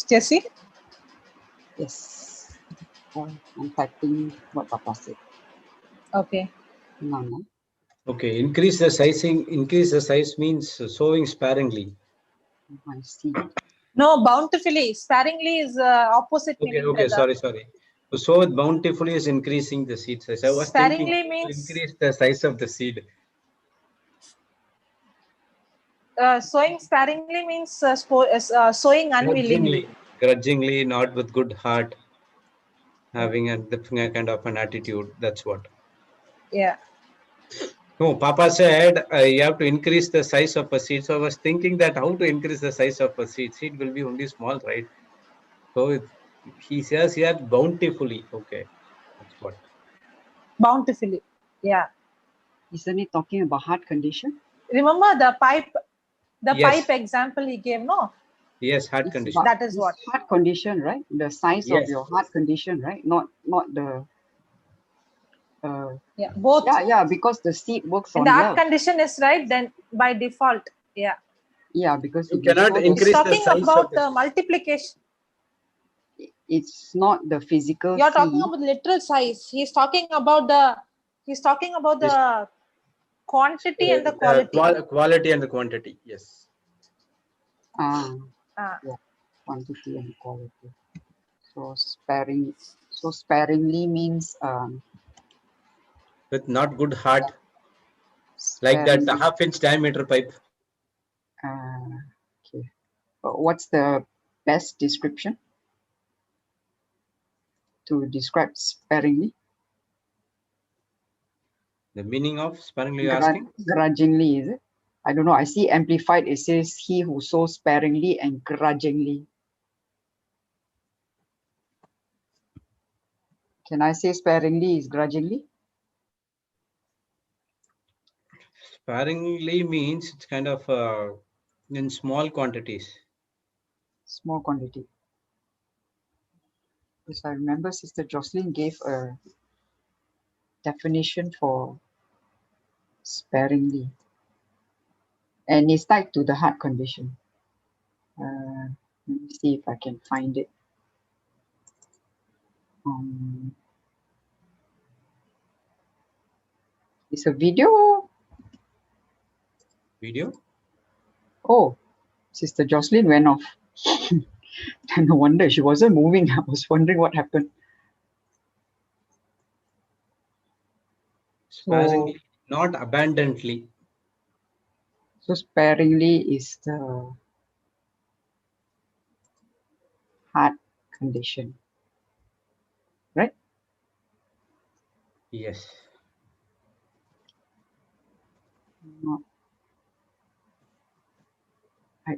Jesse? Yes. I'm typing what Papa said. Okay. No. Okay, increase the sizing. Increase the size means sowing sparingly. I see. No, bountifully. Sparingly is opposite Okay, meaning, okay, brother. sorry. So sow it bountifully is increasing the seed size. I was thinking Sparingly to means increase the size of the seed. sowing sparingly means sowing unwillingly. Grudgingly, not with good heart, having a different kind of an attitude. That's what. Yeah. No, Papa said you have to increase the size of a seed. So I was thinking that how to increase the size of a seed. Seed will be only small, right? So he says here bountifully. Okay, that's what. Bountifully. Yeah. Isn't it talking about heart condition? Remember the pipe Yes, example he gave, no? yes, heart It's condition. about That is this what. heart condition, right? The size of Yes, your heart condition, right? Not the Yeah. Both. yeah, because the seed works In the on art love. condition is right, then by default. Yeah. Yeah, because you if you cannot sow the He's increase the talking size of about the. the multiplication. it's not the physical You're talking seed. about literal size. This, The quantity and the the quality. quality and the quantity. Yes, Ah, Ah. yeah, quantity and quality. So sparingly means with not good heart, like that sparingly. half-inch diameter pipe. Okay. What's the best description to describe sparingly? The meaning of sparingly you're asking? Grudgingly, is it? I don't know. I see amplified. It says he who sows sparingly and grudgingly. Can I say sparingly is grudgingly? Sparingly means it's kind of in small quantities. Small quantity. Because I remember Sister Jocelyn gave a definition for sparingly. And it's tied to the heart condition. Let me see if I can find it. It's a video. Video? Oh, Sister Jocelyn went off. No wonder she wasn't moving. I was wondering what happened. So, Sparingly, not abundantly. so sparingly is the heart condition, right? Yes. Not,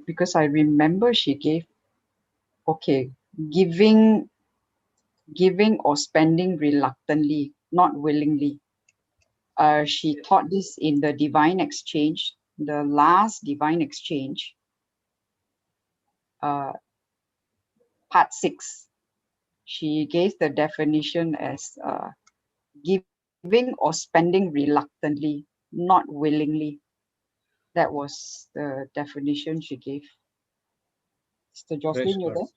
because I remember she gave, okay, giving or spending reluctantly, not willingly. She taught this in the divine exchange, the last divine exchange, part 6. She gave the definition as giving or spending reluctantly, not willingly. That was the definition she gave. Sister Praise Jocelyn, you God. there?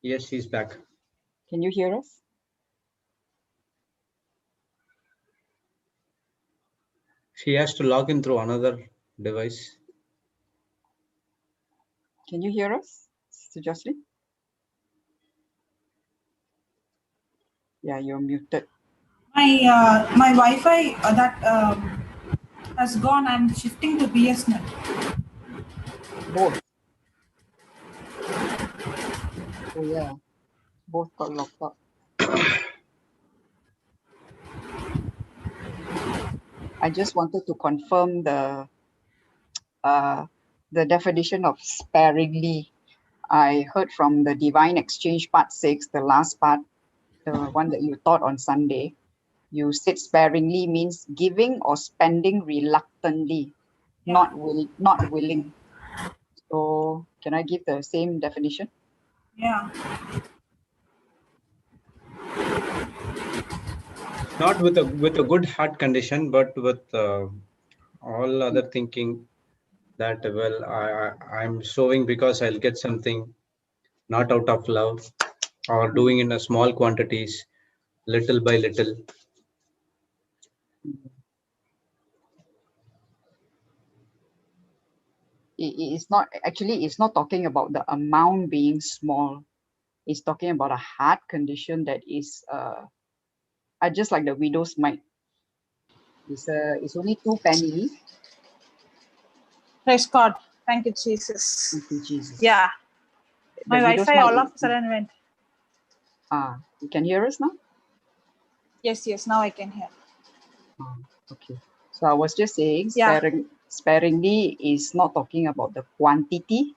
Yes, she's back. Can you hear us? She has to log in through another device. Can you hear us, Sister Jocelyn? Yeah, you're muted. My Wi-Fi that has gone. I'm shifting to BSNet. Both. Oh yeah, both got locked up. I just wanted to confirm the definition of sparingly. I heard from the Divine Exchange Part 6, the last part, the one that you taught on Sunday. You said sparingly means giving or spending reluctantly, Yeah. not willing. So can I give the same definition? Yeah. Not with a good heart condition, but with all other thinking that well, I'm sowing because I'll get something, not out of love, or doing in a small quantities, little by little. it's not actually, it's not talking about the amount being small. It's talking about a heart condition that is just like the widow's mite. It's only 2 penny. Praise God. Thank you, Jesus. Thank you, Jesus. Yeah. The My widow's Wi-Fi mite all of is- a sudden went. You can hear us now? Yes, now I can hear. Okay. So I was just saying, Yeah. sparingly is not talking about the quantity.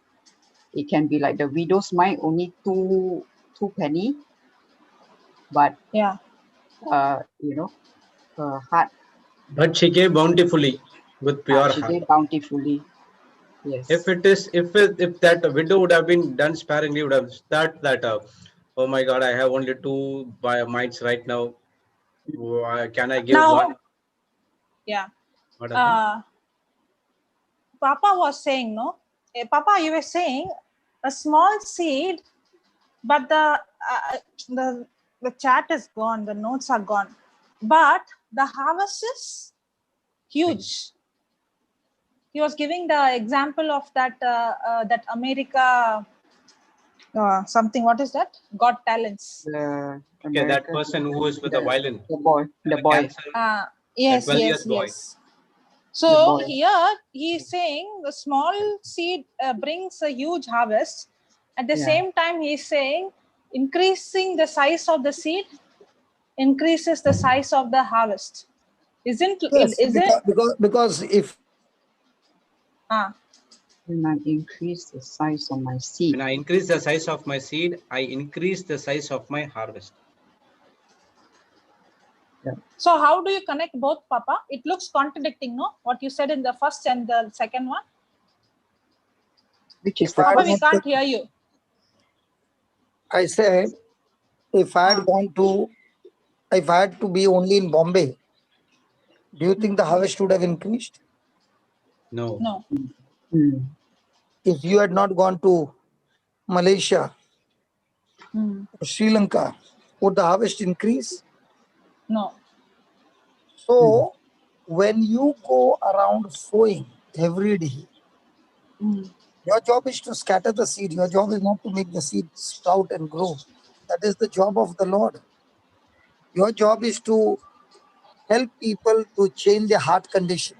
It can be like the widow's mite, only 2 penny, but Yeah. Her heart. But she gave bountifully with pure She heart. gave bountifully. Yes. If that widow would have been done sparingly, would have that oh my God, I have only 2 mites right now. Can I give Now, one? yeah. What happened? Papa was saying, no? Papa, you were saying a small seed, but the chat is gone, the notes are gone. But the harvest is huge. He was giving the example of that America something. What is that? Got Talents. Okay, that person who is with the violin. The boy. Cancer, Yes, 12 years boy. yes. So here he's saying the small seed brings a huge harvest. At the same time, he's saying increasing the size of the seed increases the size of the harvest. Isn't Yes, it? because if when I increase the size of my seed. When I increase the size of my seed, I increase the size of my harvest. Yeah. So how do you connect both, Papa? It looks contradicting, no? What you said in the first and the second one. Which is Papa, we can't hear you. I said, if I had to be only in Bombay, do you think the harvest would have increased? No. If you had not gone to Malaysia or Sri Lanka, would the harvest increase? No. So when you go around sowing every day, your job is to scatter the seed. Your job is not to make the seed sprout and grow. That is the job of the Lord. Your job is to help people to change their heart condition.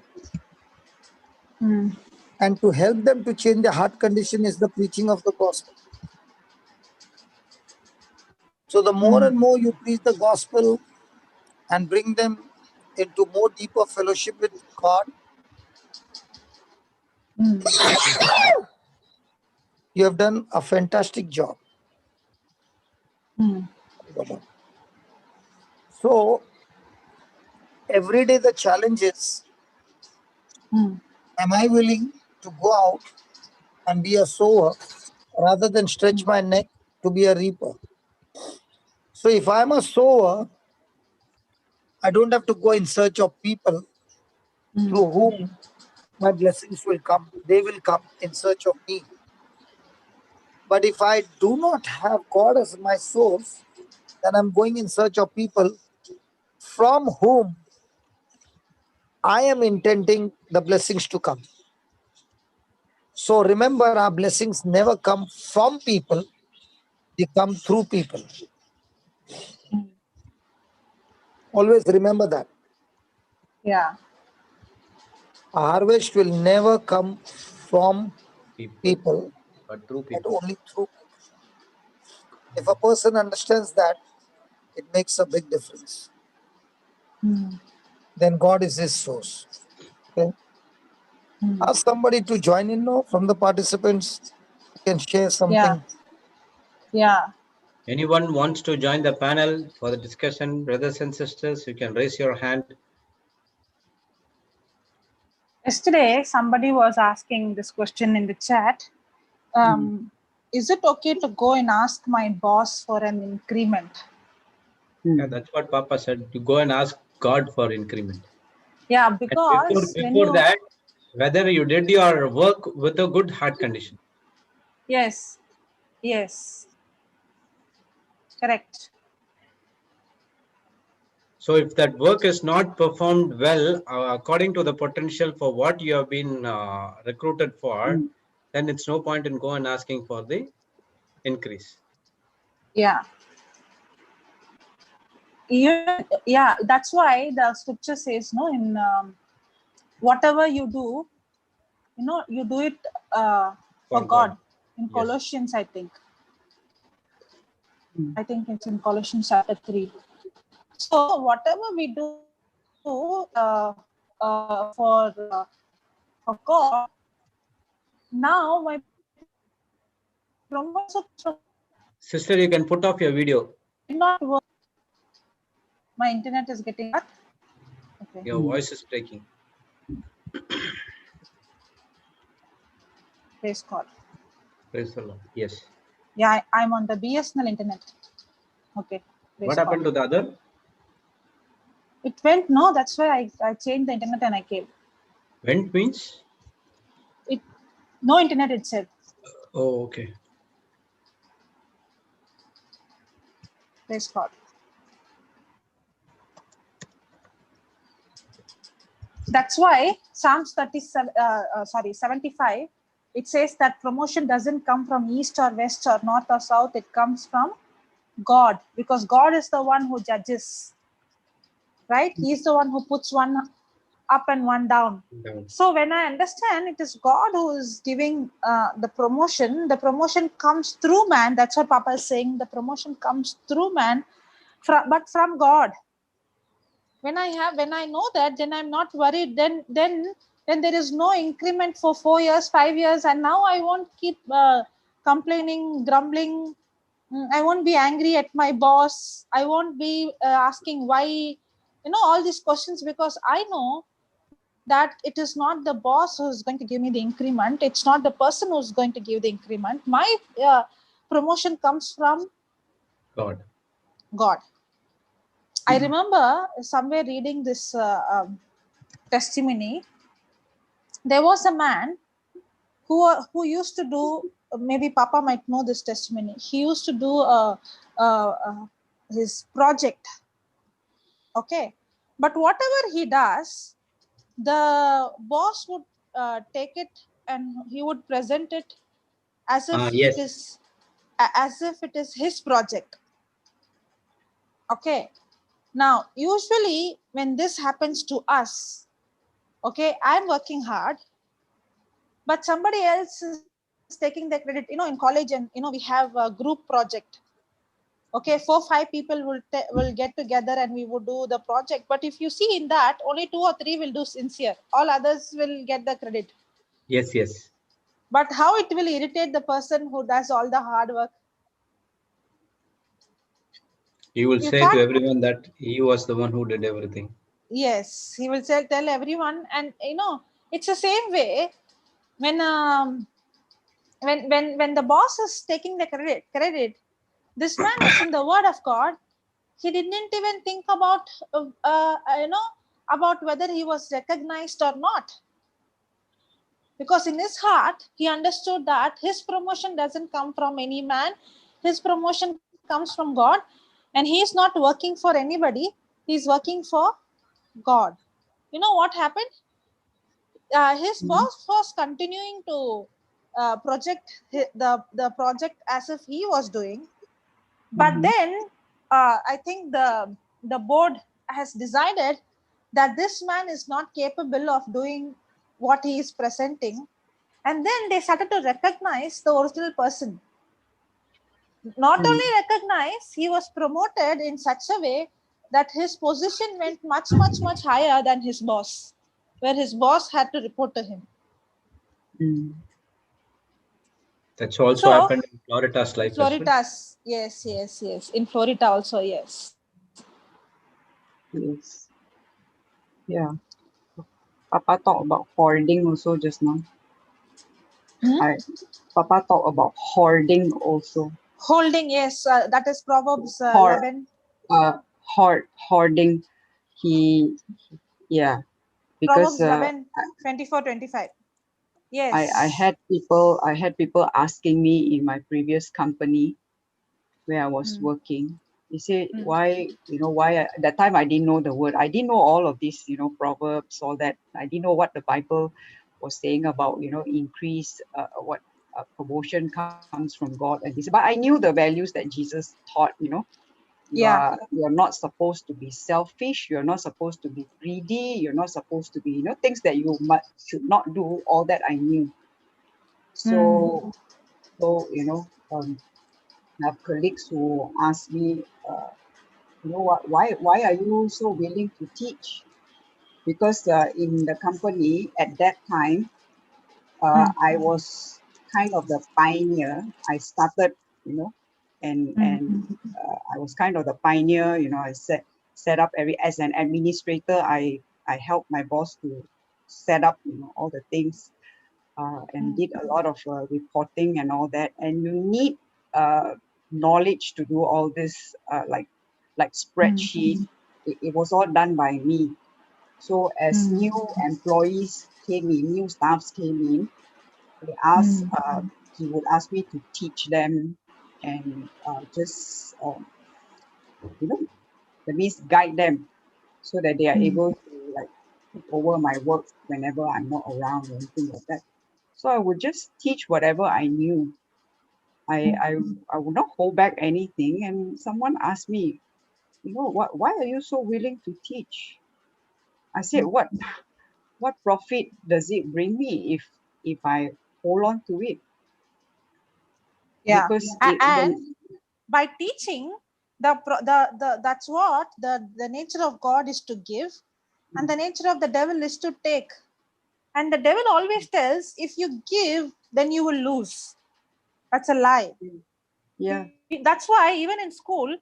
And to help them to change their heart condition is the preaching of the gospel. So the more and more you preach the gospel and bring them into more deeper fellowship with God, you have done a fantastic job. So every day the challenge is, am I willing to go out and be a sower rather than stretch my neck to be a reaper? So if I'm a sower, I don't have to go in search of people through whom my blessings will come. They will come in search of me. But if I do not have God as my source, then I'm going in search of people from whom I am intending the blessings to come. So remember, our blessings never come from people, they come through people. Always remember that. Yeah. A harvest will never come from people, but through but people. only through people. If a person understands that, it makes a big difference. Then God is his source. Okay? Ask somebody to join in now from the participants. You can share something. Yeah. Anyone wants to join the panel for the discussion, brothers and sisters, you can raise your hand. Yesterday, somebody was asking this question in the chat. Is it okay to go and ask my boss for an increment? Yeah, that's what Papa said. You go and ask God for increment. Yeah, because before that, whether you did your work with a good heart condition. Yes. Correct. So if that work is not performed well, according to the potential for what you have been recruited for, then it's no point in go and asking for the increase. Yeah. Yeah, that's why the scripture says, no, in whatever you do, you do it for God. In Yes. Colossians, I think it's in Colossians chapter 3. So whatever we do for God, now my promotion Sister, you can put off your video. did not work. My internet is getting cut. Okay. Your voice is breaking. Praise God. Praise the Lord. Yes. Yeah, I'm on the BSNL internet. Okay. Praise What happened God. to the other? It went, no, that's why I changed the internet and I came. Went means? No internet itself. Oh, okay. Praise God. That's why Psalms 75, it says that promotion doesn't come from east or west or north or south. It comes from God, because God is the one who judges, right? He's the one who puts one up and one down. So when I understand it is God who is giving the promotion comes through man. That's what Papa is saying. The promotion comes through man, but from God. When I know that, then I'm not worried. Then there is no increment for 4 years, 5 years, and now I won't keep complaining, grumbling. I won't be angry at my boss. I won't be asking why, all these questions, because I know that it is not the boss who's going to give me the increment. It's not the person who's going to give the increment. My promotion comes from God. I remember somewhere reading this testimony. There was a man who used to do, maybe Papa might know this testimony. He used to do his project. Okay. But whatever he does, the boss would take it and he would present it as if Yes. it is his project. Okay. Now, usually when this happens to us, okay, I'm working hard, but somebody else is taking the credit. In college, and we have a group project. Okay, 4-5 people will get together and we would do the project. But if you see in that, only 2 or 3 will do sincere. All others will get the credit. Yes, yes. But how it will irritate the person who does all the hard work. He will say to everyone that he was the one who did everything. Yes, he will tell everyone, and it's the same way when the boss is taking the credit. This man is in the Word of God. He didn't even think about about whether he was recognized or not, because in his heart he understood that his promotion doesn't come from any man. His promotion comes from God, and he is not working for anybody. He's working for God. You know what happened? His boss was continuing to project the project as if he was doing, but then I think the board has decided that this man is not capable of doing what he is presenting, and then they started to recognize the original person. Not only recognize, he was promoted in such a way that his position went much higher than his boss, where his boss had to report to him. That's also happened in Florida's life. Florida's, yes. In Florida also, yes. Yes. Yeah. Papa talked about hoarding also just now. Papa talked about hoarding also. Holding, yes. That is Proverbs 11. Hoarding. Because Proverbs 11, 24, 25. Yes. I had people asking me in my previous company where I was working, He said, why, at that time I didn't know the word. I didn't know all of this, Proverbs, all that. I didn't know what the Bible was saying about, increase, promotion comes from God and this. But I knew the values that Jesus taught, you're not supposed to be selfish. You're not supposed to be greedy. You're not supposed to be, things that you should not do. All that I knew. So, I have colleagues who ask me, why are you so willing to teach? Because in the company at that time, I was kind of the pioneer. I started, and I was kind of the pioneer. I set up as an administrator. I helped my boss to set up, all the things, and did a lot of reporting and all that. And you need knowledge to do all this, like spreadsheet. It was all done by me. So as new employees came in, new staffs came in, they asked, he would ask me to teach them and just, that means guide them so that they are able to like take over my work whenever I'm not around or anything like that. So I would just teach whatever I knew. I would not hold back anything. And someone asked me, why are you so willing to teach? I said, what profit does it bring me if I hold on to it? Yeah. Because And by teaching, that's what the nature of God is to give, and the nature of the devil is to take. And the devil always tells, if you give, then you will lose. That's a lie. Yeah. That's why even in school,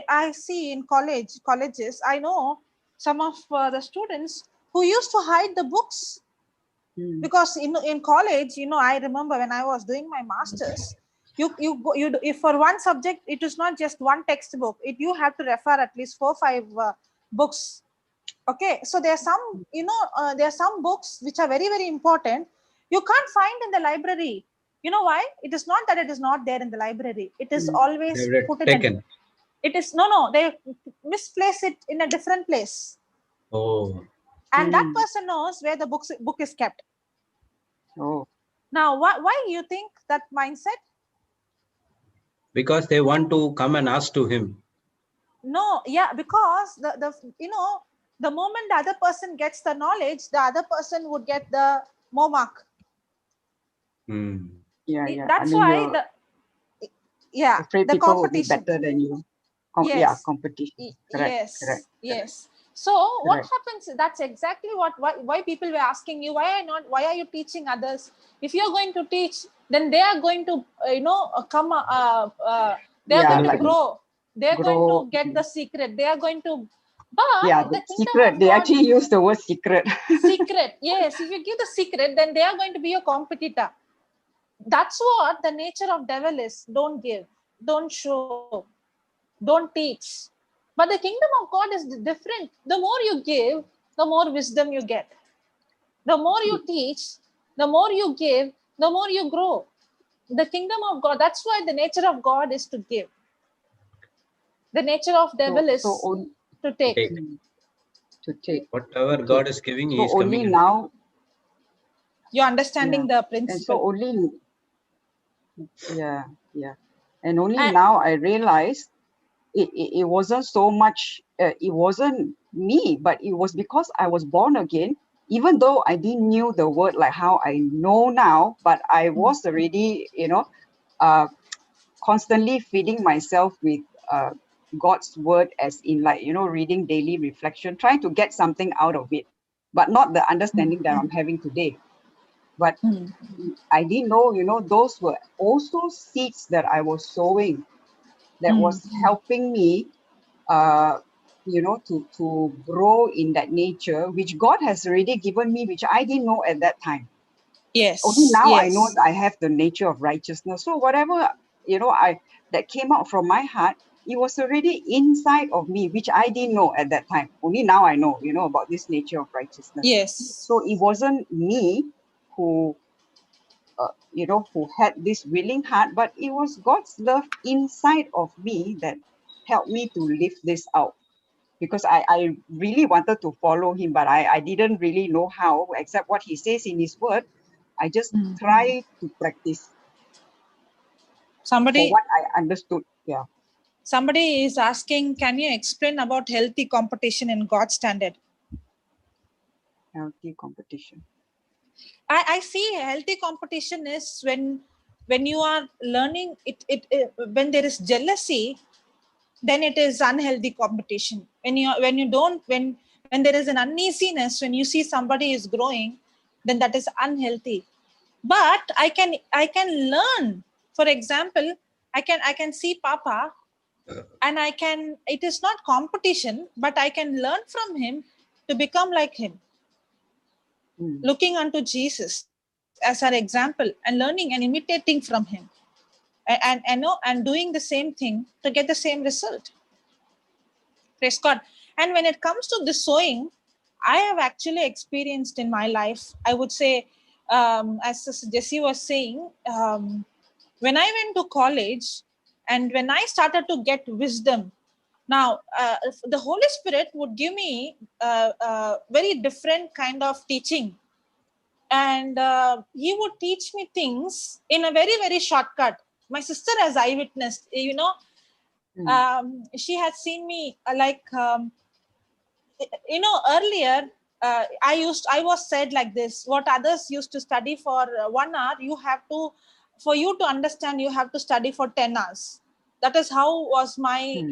I see in colleges, I know some of the students who used to hide the books. Because in college, I remember when I was doing my master's, if for one subject, it is not just one textbook. You have to refer at least 4-5 books. Okay, so there are some, there are some books which are very, very important. You can't find in the library. You know why? It is not that it is not there in the library. It is always put in. It is they misplace it in a different place. Oh. And that person knows where the book is kept. Oh. Now, why do you think that mindset? Because they want to come and ask to him. No, yeah, because the moment the other person gets the knowledge, the other person would get the more mark. Yeah. That's why afraid the people will be competition. better than you. Yes. Competition. Correct. Yes. So what happens? That's exactly why people were asking you, why are you teaching others? If you're going to teach, then they are going to come. They are going to grow. They are going to get the secret. They are going to. But the secret. They actually use the word secret. Secret. Yes. If you give the secret, then they are going to be your competitor. That's what the nature of devil is. Don't give. Don't show. Don't teach. But the kingdom of God is different. The more you give, the more wisdom you get. The more you teach, the more you give, the more you grow. The kingdom of God, that's why the nature of God is to give. The nature of devil is to take. To take. Whatever God is giving, He is only coming. Now you're understanding the principle. And so only and only now I realized it wasn't so much, it wasn't me, but it was because I was born again. Even though I didn't knew the word like how I know now, but I was already, constantly feeding myself with God's word, as in like, reading daily reflection, trying to get something out of it, but not the understanding that I'm having today. But I didn't know, those were also seeds that I was sowing that was helping me, to grow in that nature, which God has already given me, which I didn't know at that time. Yes. Only now I know I have the nature of righteousness. So whatever, that came out from my heart, it was already inside of me, which I didn't know at that time. Only now I know, about this nature of righteousness. Yes. So it wasn't me who had this willing heart, but it was God's love inside of me that help me to live this out. Because I really wanted to follow him, but I didn't really know how, except what he says in his word. I just try to practice for Somebody what I understood. Yeah. somebody is asking, can you explain about healthy competition in God's standard? Healthy competition. I see healthy competition is when you are learning it when there is jealousy, then it is unhealthy competition. When there is an uneasiness, when you see somebody is growing, then that is unhealthy. But I can learn. For example, I can see Papa, and it is not competition, but I can learn from him to become like him, looking unto Jesus as our example and learning and imitating from him, and doing the same thing to get the same result. Praise God. And when it comes to the sowing, I have actually experienced in my life, I would say, as Jesse was saying, when I went to college and when I started to get wisdom, now the Holy Spirit would give me very different kind of teaching. And he would teach me things in a very, very shortcut. My sister has eyewitnessed, she had seen me earlier, I was said like this: what others used to study for 1 hour, for you to understand, you have to study for 10 hours. That is how was my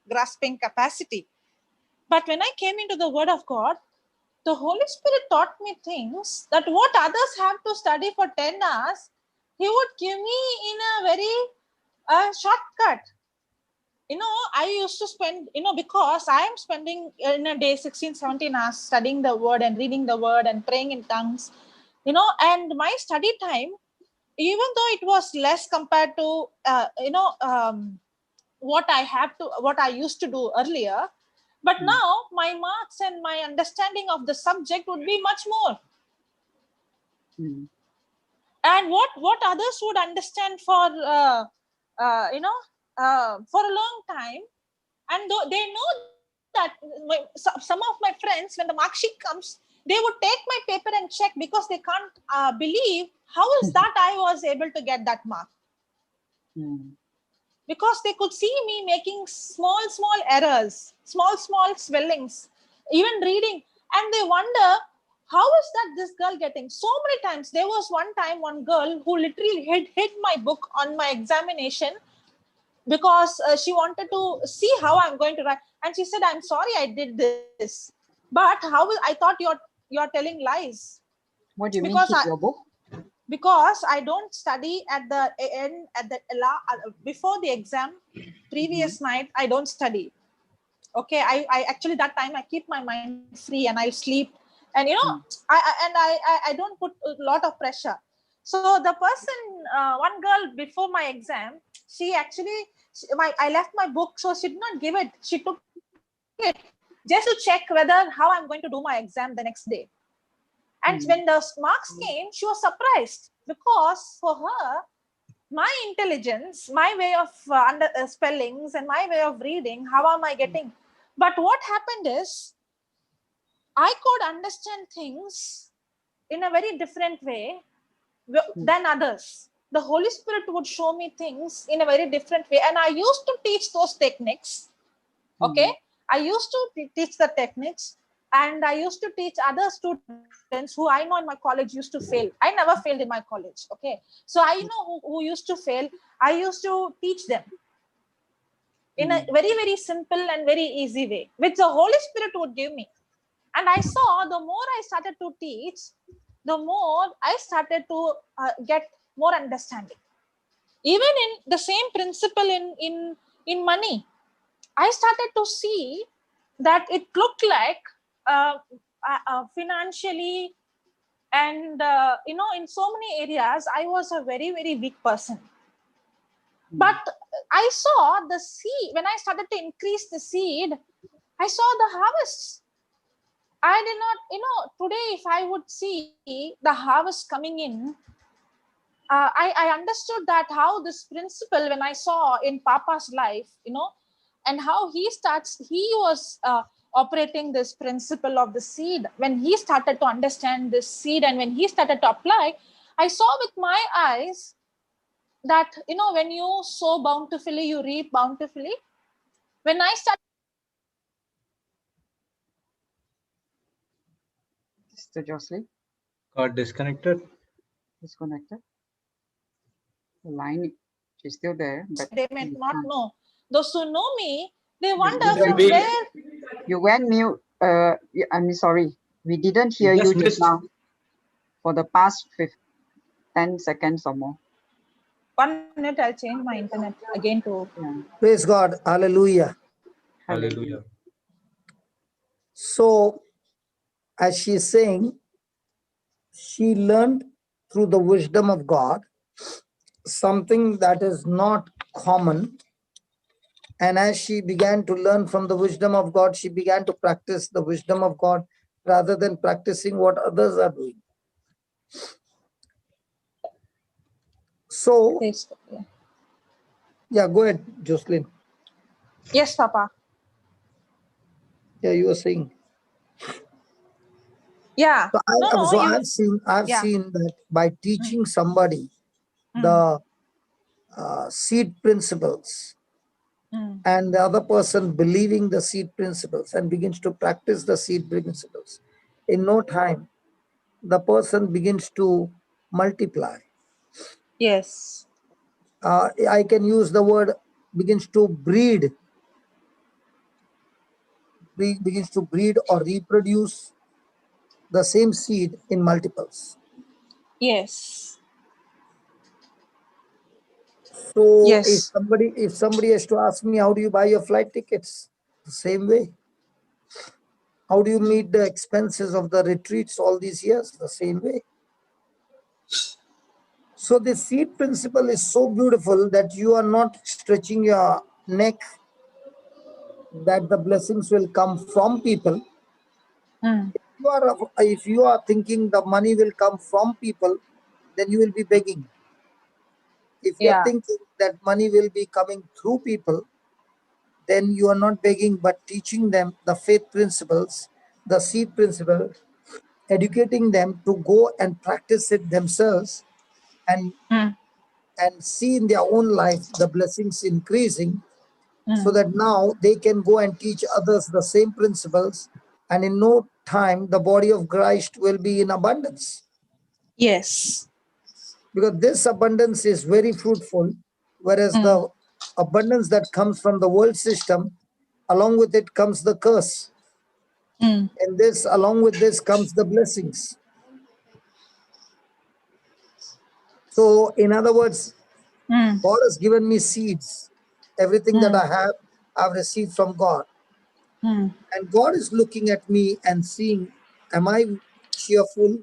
grasping capacity. But when I came into the Word of God, the Holy Spirit taught me things that what others have to study for 10 hours, he would give me in a very shortcut. I used to spend, because I am spending in a day 16, 17 hours studying the Word and reading the Word and praying in tongues, and my study time, even though it was less compared to, what I used to do earlier, but now my marks and my understanding of the subject would be much more. And what others would understand for, for a long time, and they know that some of my friends, when the mark sheet comes, they would take my paper and check, because they can't believe how is that I was able to get that mark. Because they could see me making small errors, small swellings, even reading, and they wonder, how is that this girl getting so many times. There was one girl who literally hid my book on my examination, because she wanted to see how I'm going to write, and she said, I'm sorry I did this, but I thought you're telling lies. What do you mean, Because keep your book? because I don't study at the end, before the exam, previous night, I don't study. Okay, I actually, that time I keep my mind free and I sleep, and I don't put a lot of pressure. So the person, one girl before my exam, she actually, I left my book, so she did not give it. She took it just to check whether how I'm going to do my exam the next day. And when the marks came, she was surprised, because for her, my intelligence, my way of spellings and my way of reading, how am I getting? But what happened is, I could understand things in a very different way than others. The Holy Spirit would show me things in a very different way. And I used to teach those techniques. Okay. I used to teach the techniques, and I used to teach other students who I know in my college used to fail. I never failed in my college. Okay. So I know who used to fail. I used to teach them in a very, very simple and very easy way, which the Holy Spirit would give me. And I saw, the more I started to teach, the more I started to get more understanding. Even in the same principle in money, I started to see that it looked like financially, and in so many areas, I was a very, very weak person. But I saw the seed. When I started to increase the seed, I saw the harvest. I did not, today, if I would see the harvest coming in, I understood that how this principle, when I saw in Papa's life, and how he was operating this principle of the seed. When he started to understand this seed and when he started to apply, I saw with my eyes that, when you sow bountifully, you reap bountifully. When I started, Sister Jocelyn, Got disconnected. disconnected. The line is still there, but they may you not can't. know. Those who know me, they wonder It will from be- where. You went mute. I'm sorry. We didn't hear You you just just missed. now for the past 10 seconds or more. 1 minute, I'll change my internet again to. Yeah. Praise God. Hallelujah. Hallelujah. So, as she's saying, she learned through the wisdom of God something that is not common. And as she began to learn from the wisdom of God, she began to practice the wisdom of God rather than practicing what others are doing. So, yeah, go ahead, Jocelyn. Yes, Papa. Yeah, you were saying. Yeah. So, No, I've Yeah. seen that by teaching somebody the seed principles, and the other person believing the seed principles and begins to practice the seed principles, in no time, the person begins to multiply. Yes. I can use the word begins to begins to breed or reproduce the same seed in multiples. Yes. So Yes. if somebody has to ask me, how do you buy your flight tickets? The same way. How do you meet the expenses of the retreats all these years? The same way. So the seed principle is so beautiful that you are not stretching your neck that the blessings will come from people. If you are thinking the money will come from people, then you will be begging. If you are thinking that money will be coming through people, then you are not begging but teaching them the faith principles, the seed principle, educating them to go and practice it themselves and see in their own life the blessings increasing, so that now they can go and teach others the same principles, and in no time the body of Christ will be in abundance. Yes. Because this abundance is very fruitful, whereas the abundance that comes from the world system, along with it comes the curse. And along with this comes the blessings. So in other words, God has given me seeds. Everything that I have, I've received from God. And God is looking at me and seeing, am I cheerful,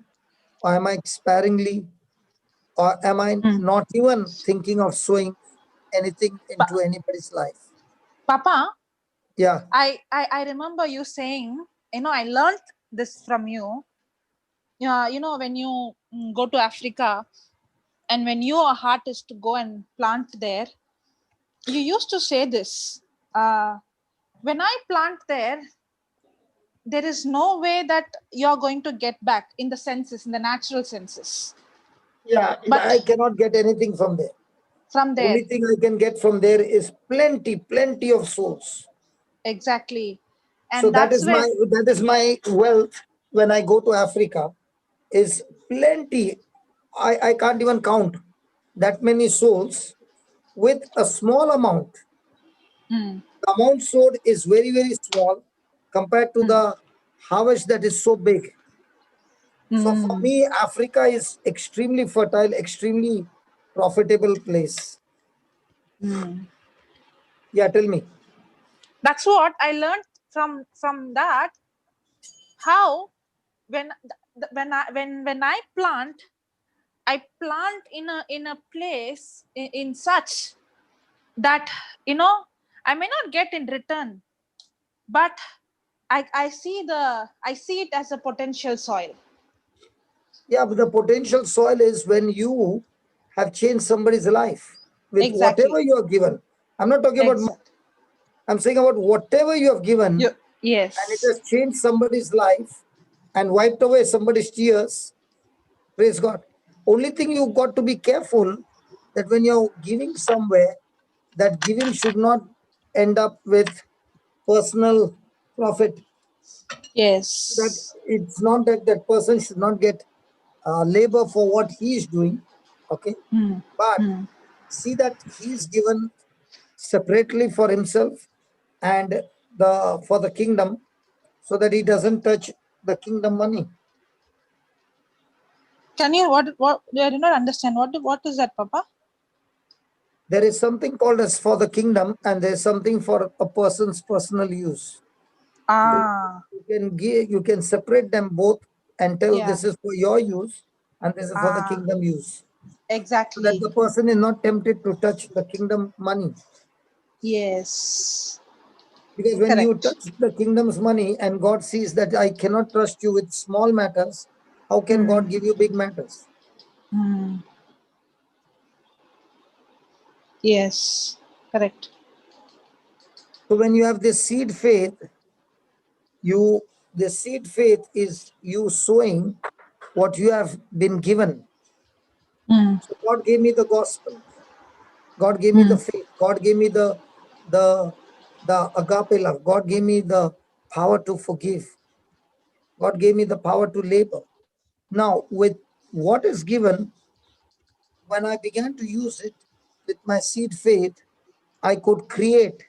or am I sparingly, or am I not even thinking of sowing anything into anybody's life? Papa, Yeah. I remember you saying, I learned this from you. Yeah, when you go to Africa and when your heart is to go and plant there, you used to say this. When I plant there is no way that you're going to get back in the senses, in the natural senses. Yeah, But I cannot get anything from there. From there. Only thing I can get from there is plenty of souls. Exactly. And so that is my wealth when I go to Africa, is plenty. I can't even count that many souls with a small amount. The amount sowed is very small compared to the harvest that is so big. So for me, Africa is extremely fertile, extremely profitable place. Yeah, tell me. That's what I learned from that. How when I plant, I plant in a place in such that I may not get in return, but I see it as a potential soil. Yeah, but the potential soil is when you have changed somebody's life with Exactly. whatever you are given. I'm not talking about money. I'm saying about whatever you have given, Yes. and it has changed somebody's life and wiped away somebody's tears. Praise God. Only thing you got to be careful that when you're giving somewhere, that giving should not end up with personal profit. Yes. That it's not that that person should not get labor for what he is doing. Okay. But see that he's given separately for himself and for the kingdom, so that he doesn't touch the kingdom money. Can you what I do not understand what is that, Papa? There is something called as for the kingdom, and there's something for a person's personal use. You can separate them both and tell this is for your use and this is for the kingdom use. Exactly. So that the person is not tempted to touch the kingdom money. Yes. Because when you Correct. touch the kingdom's money and God sees that I cannot trust you with small matters, how can God give you big matters? Yes. Correct. So when you have this seed faith, the seed faith is you sowing what you have been given. So God gave me the gospel. God gave me the faith. God gave me the agape love. God gave me the power to forgive. God gave me the power to labor. Now, with what is given, when I began to use it with my seed faith, I could create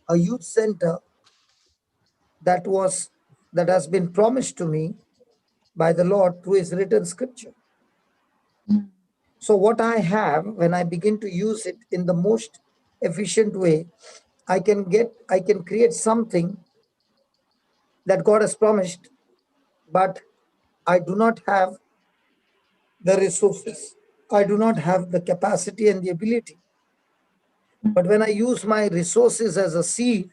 a youth center that has been promised to me by the Lord through his written scripture. So what I have, when I begin to use it in the most efficient way, I can create something that God has promised, but I do not have the resources. I do not have the capacity and the ability. But when I use my resources as a seed,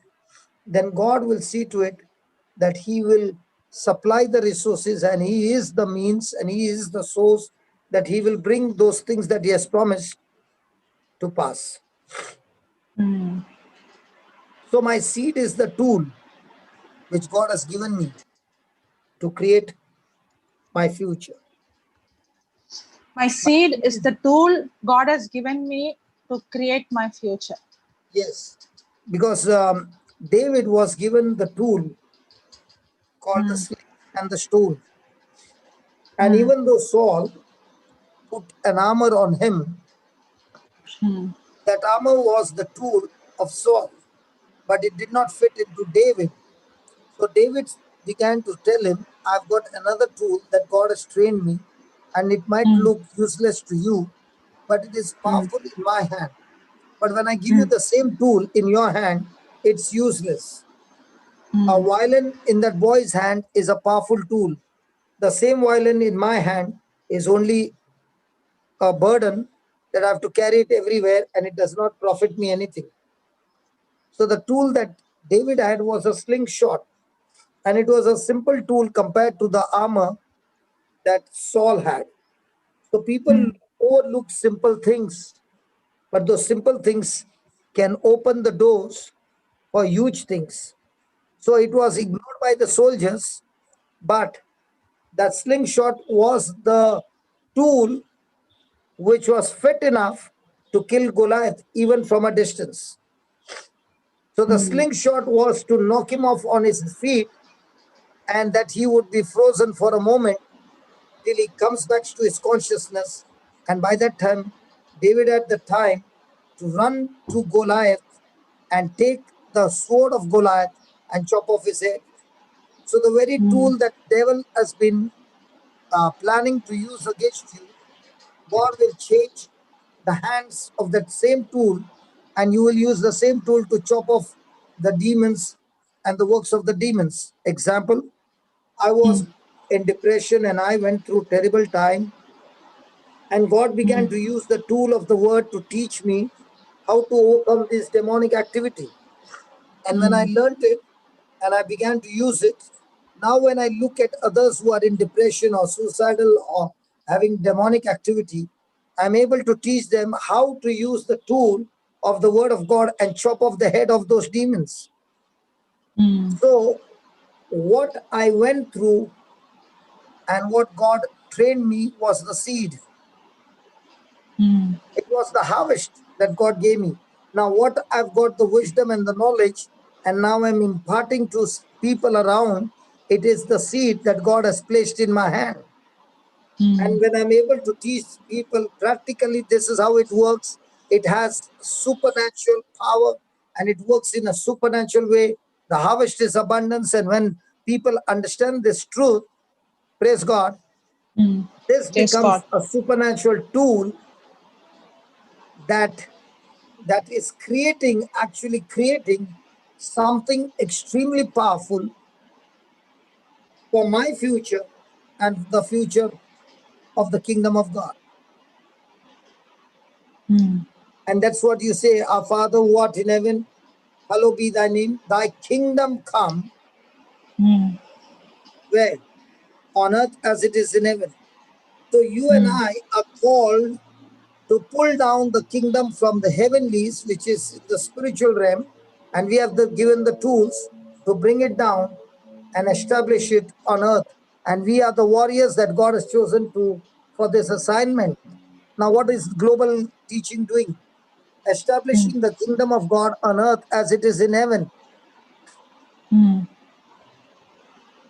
then God will see to it that he will supply the resources, and he is the means and he is the source, that he will bring those things that he has promised to pass. So my seed is the tool which God has given me to create my future. My seed is the tool God has given me to create my future. Yes, because David was given the tool called the sling and the stone. And even though Saul put an armor on him, that armor was the tool of Saul, but it did not fit into David. So David began to tell him, I've got another tool that God has trained me, and it might look useless to you, but it is powerful in my hand. But when I give you the same tool in your hand, it's useless. A violin in that boy's hand is a powerful tool. The same violin in my hand is only a burden that I have to carry it everywhere, and it does not profit me anything. So the tool that David had was a slingshot, and it was a simple tool compared to the armor that Saul had. So people overlook simple things, but those simple things can open the doors for huge things. So it was ignored by the soldiers, but that slingshot was the tool which was fit enough to kill Goliath even from a distance. So the slingshot was to knock him off on his feet, and that he would be frozen for a moment till he comes back to his consciousness. And by that time, David had the time to run to Goliath and take the sword of Goliath and chop off his head. So the very tool that devil has been planning to use against you, God will change the hands of that same tool, and you will use the same tool to chop off the demons and the works of the demons. Example, I was in depression and I went through terrible time, and God began to use the tool of the word to teach me how to overcome this demonic activity. And when I learned it and I began to use it, now when I look at others who are in depression or suicidal or having demonic activity, I'm able to teach them how to use the tool of the word of God and chop off the head of those demons. Mm. So what I went through and what God trained me was the seed. Mm. It was the harvest that God gave me. Now what I've got the wisdom and the knowledge, and now I'm imparting to people around, it is the seed that God has placed in my hand. And when I'm able to teach people practically, this is how it works. It has supernatural power and it works in a supernatural way. The harvest is abundance. And when people understand this truth, praise God, Mm. this Praise becomes God. a supernatural tool that is actually creating something extremely powerful for my future and the future of the kingdom of God. Mm. And that's what you say, our Father who art in heaven, hallowed be thy name, thy kingdom come, Mm. where? On earth as it is in heaven. So you and I are called to pull down the kingdom from the heavenlies, which is the spiritual realm, and we have given the tools to bring it down and establish it on earth. And we are the warriors that God has chosen for this assignment. Now, what is global teaching doing? Establishing the kingdom of God on earth as it is in heaven. Mm.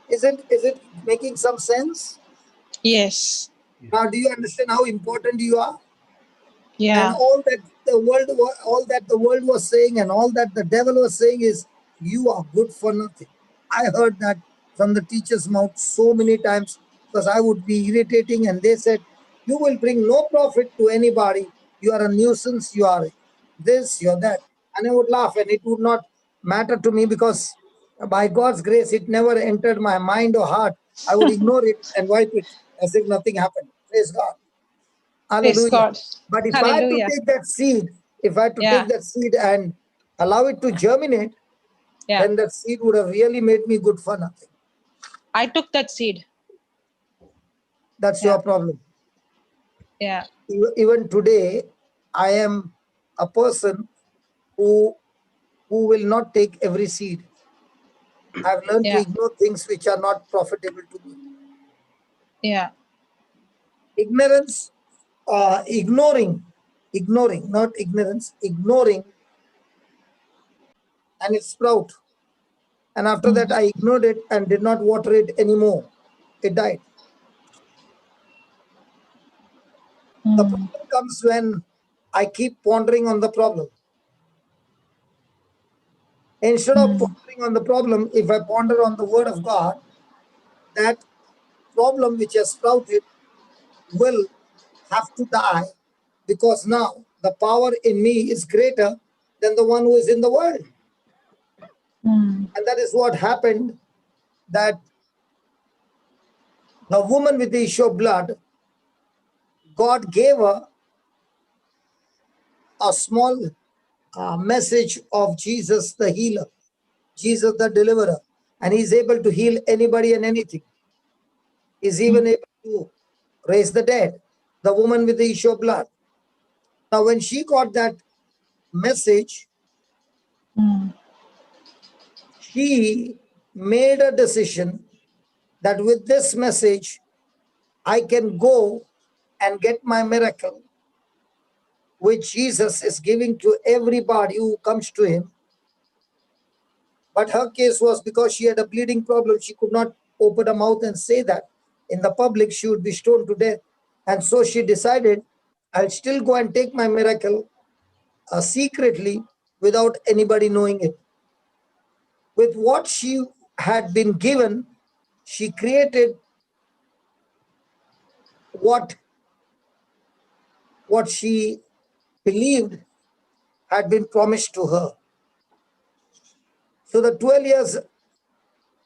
Is it making some sense? Yes. Now, do you understand how important you are? And Yeah. all that the world was saying and all that the devil was saying is, you are good for nothing. I heard that from the teacher's mouth so many times because I would be irritating, and they said, you will bring no profit to anybody. You are a nuisance. You are this, you are that. And I would laugh, and it would not matter to me because by God's grace, it never entered my mind or heart. I would ignore it and wipe it as if nothing happened. Praise God. Praise Hallelujah. God. But if I had to Hallelujah. take that seed, Yeah. and allow it to germinate, Yeah. then that seed would have really made me good for nothing. I took that seed. That's Yeah. your problem. Yeah. Even today, I am a person who will not take every seed. I've learned to Yeah. ignore things which are not profitable to me. Yeah. Ignorance, ignoring, not ignorance, ignoring, and it sprout. And after that, I ignored it and did not water it anymore. It died. The problem comes when I keep pondering on the problem. Instead of pondering on the problem, if I ponder on the word of God, that problem which has sprouted will have to die, because now the power in me is greater than the one who is in the world. And that is what happened, that the woman with the issue of blood, God gave her a small message of Jesus the healer, Jesus the deliverer, and he's able to heal anybody and anything. He's even able to raise the dead. The woman with the issue of blood. Now, when she got that message, she made a decision that with this message, I can go and get my miracle, which Jesus is giving to everybody who comes to him. But her case was because she had a bleeding problem. She could not open her mouth and say that. In the public, she would be stoned to death. And so she decided, I'll still go and take my miracle secretly without anybody knowing it. With what she had been given, she created what she believed had been promised to her. So the 12 years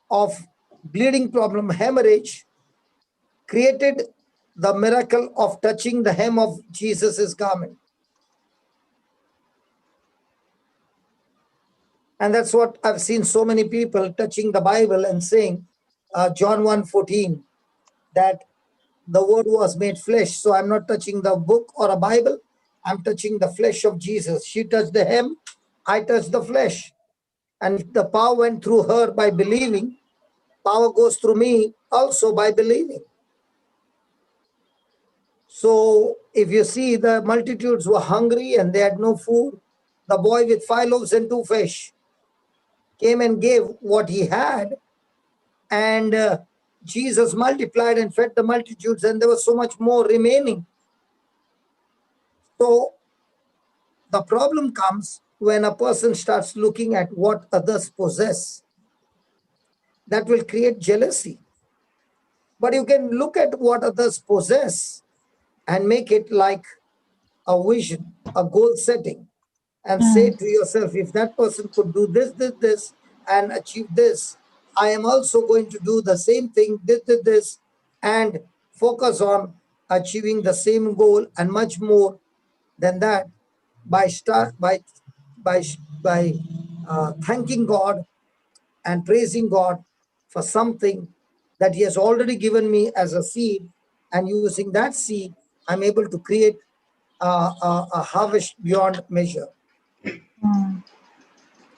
of bleeding problem, hemorrhage, created the miracle of touching the hem of Jesus's garment. And that's what I've seen so many people touching the Bible and saying, John 1:14, that the word was made flesh. So I'm not touching the book or a Bible. I'm touching the flesh of Jesus. She touched the hem, I touched the flesh. And the power went through her by believing. Power goes through me also by believing. So if you see, the multitudes were hungry and they had no food. The boy with 5 loaves and 2 fish came and gave what he had. And Jesus multiplied and fed the multitudes, and there was so much more remaining. So the problem comes when a person starts looking at what others possess. That will create jealousy. But you can look at what others possess and make it like a vision, a goal setting, and say to yourself, if that person could do this, and achieve this, I am also going to do the same thing, this, and focus on achieving the same goal and much more than that by thanking God and praising God for something that He has already given me as a seed, and using that seed, I'm able to create a harvest beyond measure.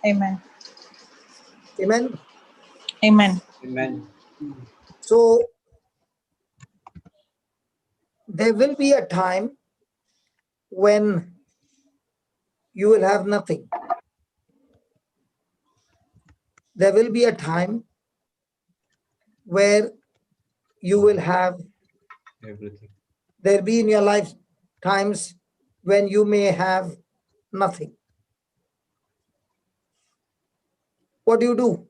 Amen. Amen. Amen. Amen. So there will be a time when you will have nothing. There will be a time where you will have Everything. there be in your life times when you may have nothing. What do?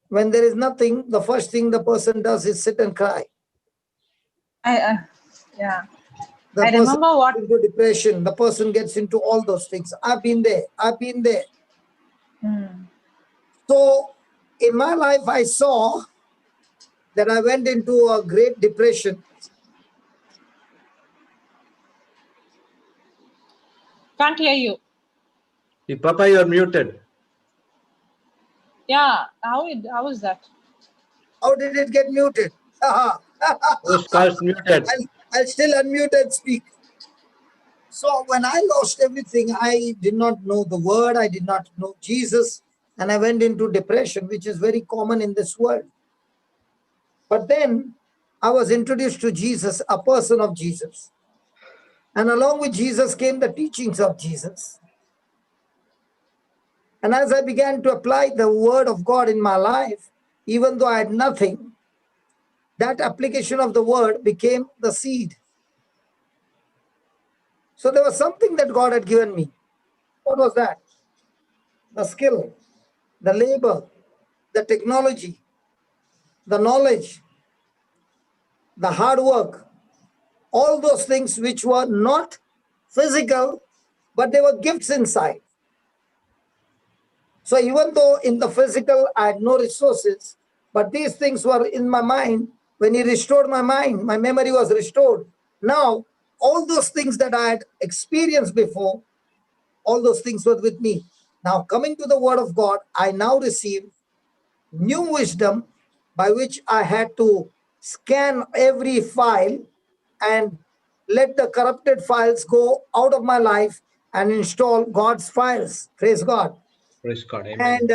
When there is nothing, the first thing the person does is sit and cry. Yeah. The I person remember what. gets into depression. The person gets into all those things. I've been there. So in my life, I saw that I went into a great depression. Can't hear you. Hey, Papa, you are muted. Yeah. How is that? How did it get muted? I'll Postcards muted. still unmute and speak. So when I lost everything, I did not know the word. I did not know Jesus. And I went into depression, which is very common in this world. But then I was introduced to Jesus, a person of Jesus. And along with Jesus came the teachings of Jesus. And as I began to apply the word of God in my life, even though I had nothing, that application of the word became the seed. So there was something that God had given me. What was that? The skill, the labor, the technology, the knowledge, the hard work, all those things which were not physical, but they were gifts inside. So even though in the physical I had no resources, but these things were in my mind. When He restored my mind, my memory was restored. Now, all those things that I had experienced before, all those things were with me. Now, coming to the word of God, I now received new wisdom by which I had to scan every file and let the corrupted files go out of my life and install God's files. Praise God. Praise God. Amen. And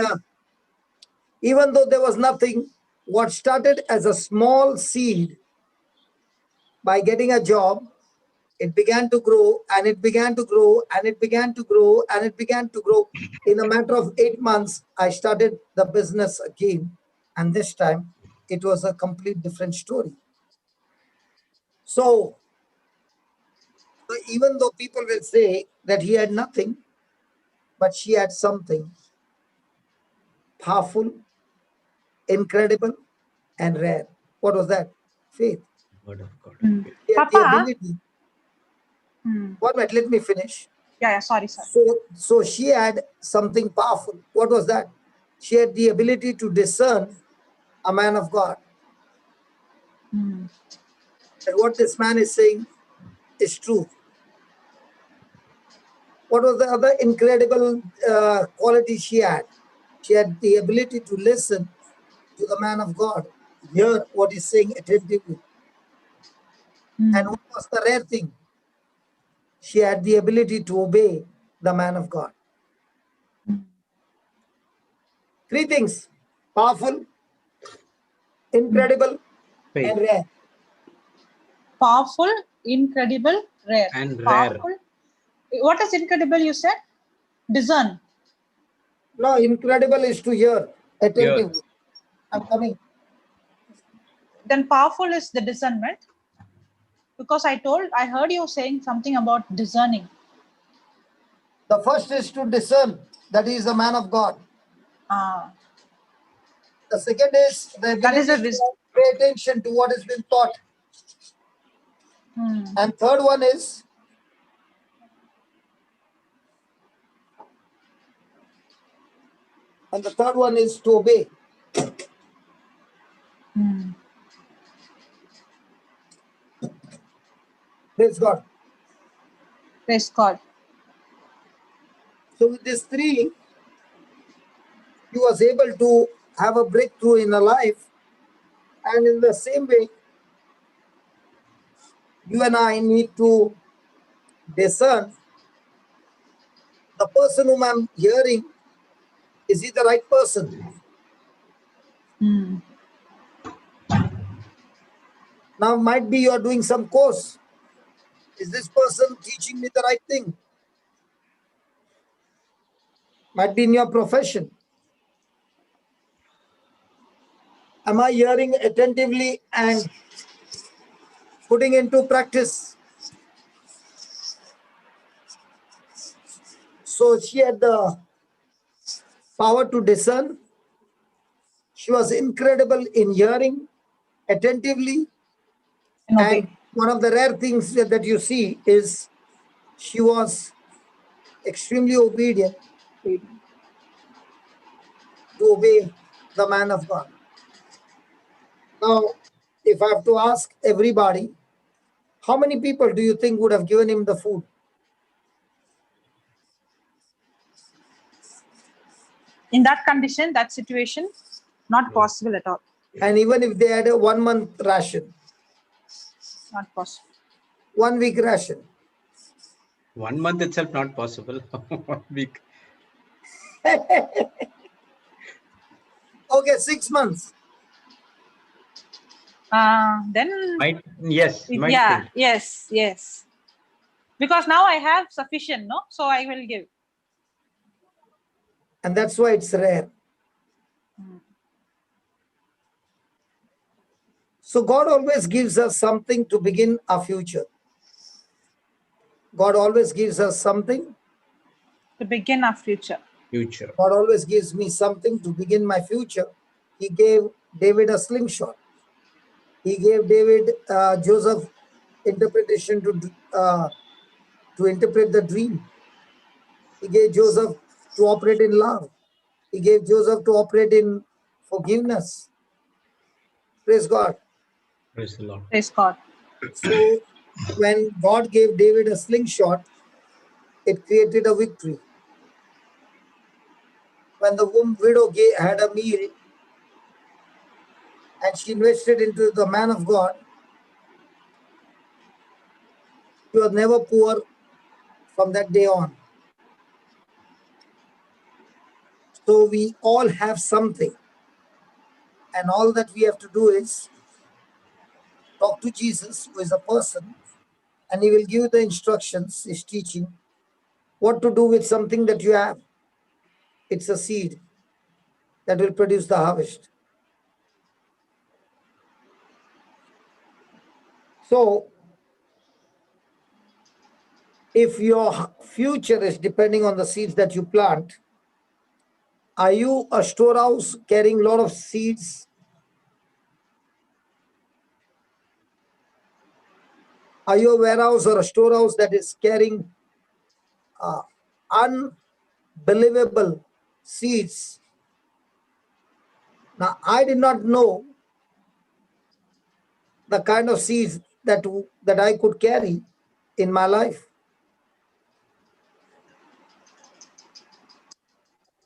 even though there was nothing, what started as a small seed by getting a job, it began to grow and it began to grow and it began to grow and it began to grow. In a matter of 8 months, I started the business again. And this time, it was a complete different story. So even though people will say that he had nothing, but she had something powerful, incredible, and rare. What was that? Faith. Word of God. She had the Papa. ability. One minute, let me finish. Yeah. Sorry. So she had something powerful. What was that? She had the ability to discern a man of God. And what this man is saying is true. What was the other incredible quality she had? She had the ability to listen to the man of God, hear what he's saying attentively. And what was the rare thing? she had the ability to obey the man of God. Three things: powerful, incredible, Faith. and rare. Powerful, incredible, rare. And rare. Powerful. What is incredible, you said? Discern. No, incredible is to hear attentively. I'm coming. Then powerful is the discernment. Because I heard you saying something about discerning. The first is to discern that he is a man of God. Ah, The second is the That is ability a to pay attention to what has been taught. And third one is to obey. Praise God. praise God. So with these three, he was able to have a breakthrough in a life. And in the same way, you and I need to discern the person whom I'm hearing, is he the right person? Now might be you're doing some course. Is this person teaching me the right thing? Might be in your profession. Am I hearing attentively and putting into practice? So she had the power to discern. She was incredible in hearing attentively. And obey. And one of the rare things that you see is she was extremely obedient to obey the man of God. Now, if I have to ask everybody, how many people do you think would have given him the food? In that condition, that situation, not possible at all. And even if they had a 1 month ration, Not possible. 1 week ration, 1 month itself not possible. 1 week. okay, 6 months. Then Yes. yeah, Think. yes. Because now I have sufficient, no? So I will give. And that's why it's rare. So God always gives us something to begin our future. God always gives us something. To begin our future. God always gives me something to begin my future. He gave David a slingshot. He gave Joseph interpretation to interpret the dream. He gave Joseph to operate in love. He gave Joseph to operate in forgiveness. Praise God. Praise the Lord. Praise God. So when God gave David a slingshot, it created a victory. When the widow had a meal and she invested into the man of God, she was never poor from that day on. So we all have something. And all that we have to do is talk to Jesus, who is a person, and he will give you the instructions, his teaching, what to do with something that you have. It's a seed that will produce the harvest. So, if your future is depending on the seeds that you plant, are you a storehouse carrying a lot of seeds? Are you a warehouse or a storehouse that is carrying unbelievable seeds? Now, I did not know the kind of seeds that I could carry in my life.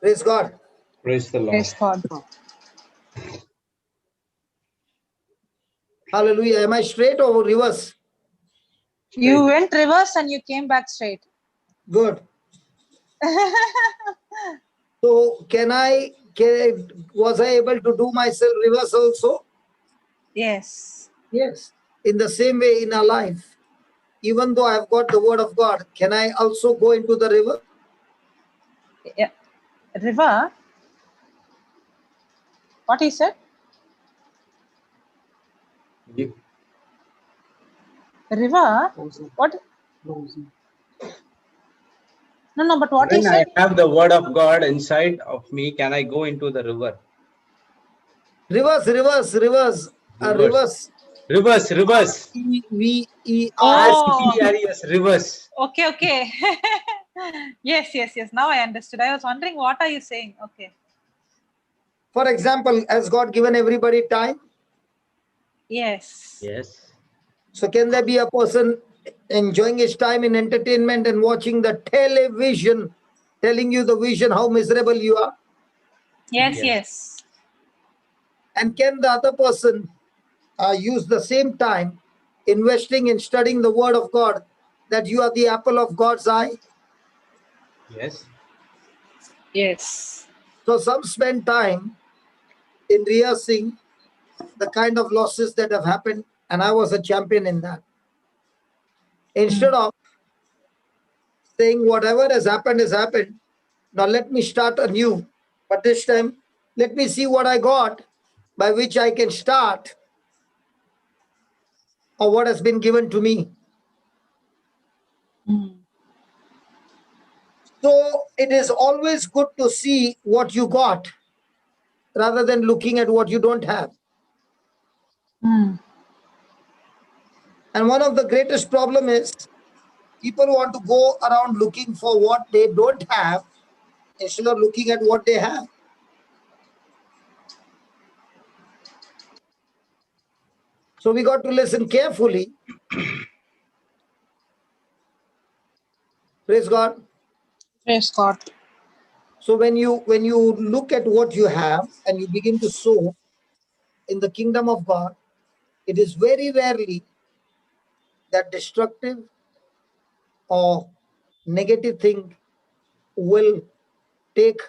Praise God. Praise the Lord. Praise God. Hallelujah. Am I straight or reverse? You went reverse and you came back straight. Good. So was I able to do myself reverse also? Yes. Yes. In the same way in our life, even though I've got the word of God, can I also go into the river? Yeah. River? What he said? You- River? Frozen. What? Frozen. No, but what he When I said? have the word of God inside of me, can I go into the river? Reverse. Reverse. Reverse. Oh, REVERS, reverse. okay. Yes. Now I understood. I was wondering, what are you saying? Okay. For example, has God given everybody time? Yes. Yes. So can there be a person enjoying his time in entertainment and watching the television, telling you the vision, how miserable you are? Yes. And can the other person use the same time investing in studying the word of God, that you are the apple of God's eye? Yes. So some spend time in rehearsing the kind of losses that have happened, and I was a champion in that. Instead of saying whatever has happened, now let me start anew. But this time, let me see what I got by which I can start, or what has been given to me. So it is always good to see what you got rather than looking at what you don't have. And one of the greatest problem is people want to go around looking for what they don't have instead of looking at what they have. So we got to listen carefully. Praise God. Praise God. So when you look at what you have and you begin to sow in the kingdom of God, it is very rarely that destructive or negative thing will take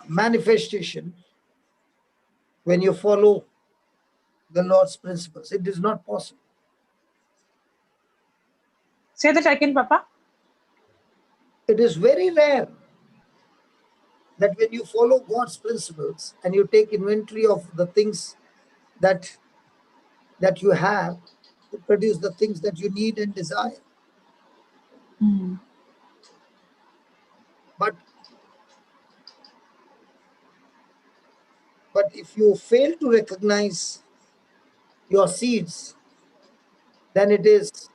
manifestation when you follow the Lord's principles. It is not possible. Say that again, Papa. It is very rare that when you follow God's principles and you take inventory of the things that you have to produce the things that you need and desire. But if you fail to recognize your seeds, then it is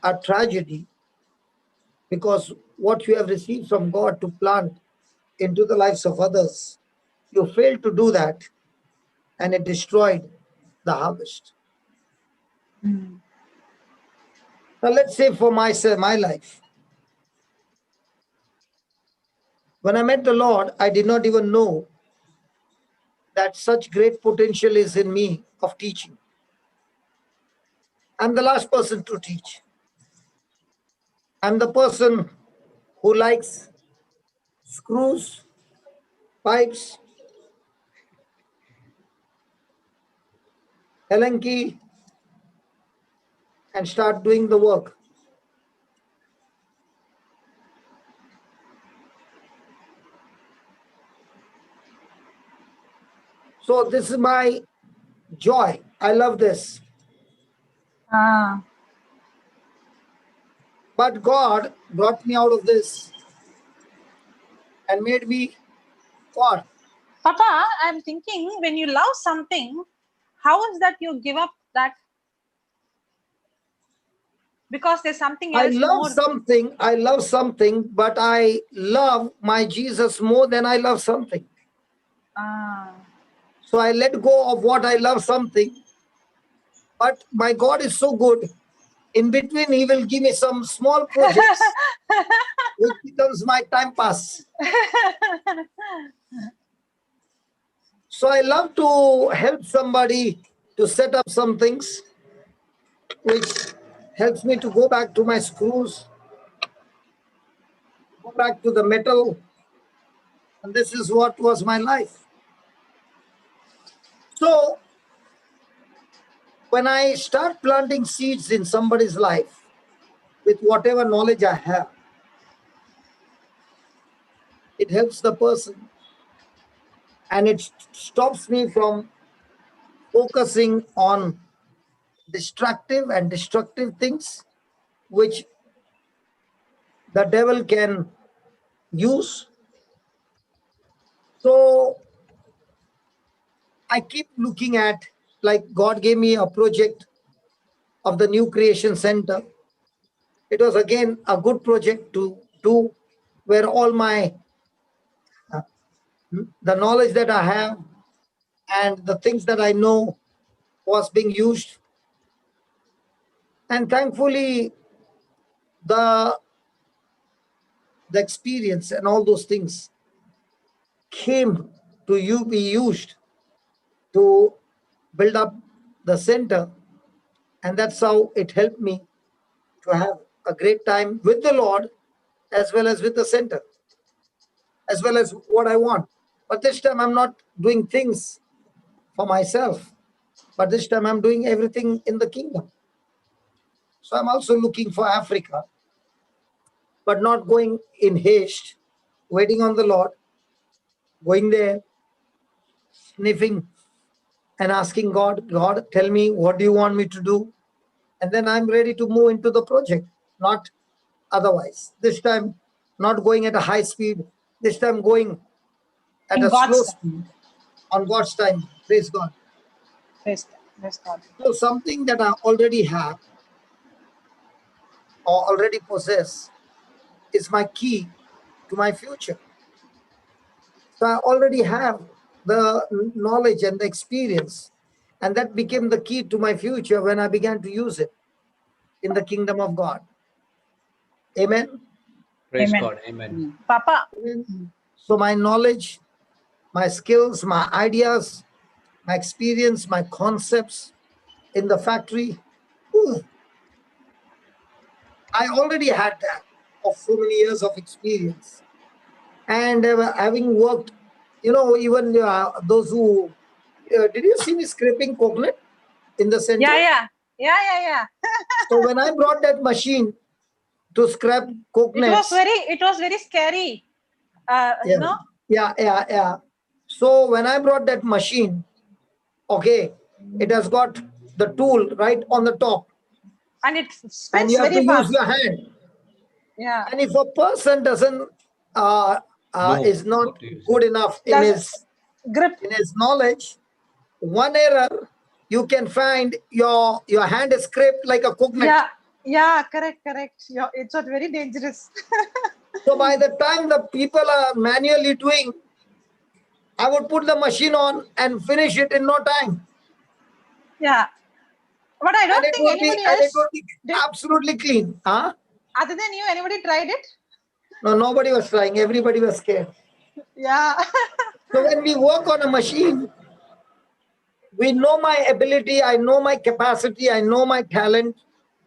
a tragedy, because what you have received from God to plant into the lives of others, you failed to do that, and it destroyed the harvest. Now let's say for myself, my life. When I met the Lord, I did not even know that such great potential is in me of teaching. I'm the last person to teach. I'm the person who likes screws, pipes, Allen key, and start doing the work. So this is my joy. I love this. But God brought me out of this and made me God. Papa, I'm thinking, when you love something, how is that you give up that? Because there's something I else more. love something, but I love my Jesus more than I love something. So I let go of what I love something. But my God is so good. In between, He will give me some small projects, which becomes my time pass. So I love to help somebody to set up some things. which helps me to go back to my screws, go back to the metal. And this is what was my life. So when I start planting seeds in somebody's life with whatever knowledge I have, it helps the person, and it stops me from focusing on destructive and destructive things which the devil can use. So I keep looking at, like, God gave me a project of the New Creation Center. It was again a good project to do, where all my the knowledge that I have and the things that I know was being used. And thankfully, the experience and all those things came to be used to build up the center. And that's how it helped me to have a great time with the Lord, as well as with the center, as well as what I want. But this time I'm not doing things for myself, but this time I'm doing everything in the kingdom. So I'm also looking for Africa, but not going in haste, waiting on the Lord, going there, sniffing and asking God, God, tell me, what do you want me to do? And then I'm ready to move into the project, not otherwise. This time, not going at a high speed, this time going at In a God's slow time. speed, on God's time. Praise God. Praise God. Praise God. So something that I already have or already possess is my key to my future. So I already have the knowledge and the experience, and that became the key to my future when I began to use it in the kingdom of God. Amen. Praise Amen. God. Amen. Papa, So my knowledge, my skills, my ideas, my experience, my concepts in the factory, I already had that of so many years of experience. And having worked, even those who, did you see me scraping coconut in the center? yeah. So when I brought that machine to scrap It coconuts, was very scary. Yeah. So when I brought that machine, okay, it has got the tool right on the top, And it and spins you have to very use fast. your hand. Yeah. And if a person doesn't No, is not what to use. good enough in Grip. his knowledge, one error, you can find your hand is scraped like a coconut. Yeah, correct. Yeah, it's not very dangerous. So by the time the people are manually doing, I would put the machine on and finish it in no time. Yeah. But I And don't it think would be anybody did. absolutely clean. Huh? Other than you, anybody tried it? No, nobody was trying. Everybody was scared. Yeah. So when we work on a machine, we know my ability, I know my capacity, I know my talent,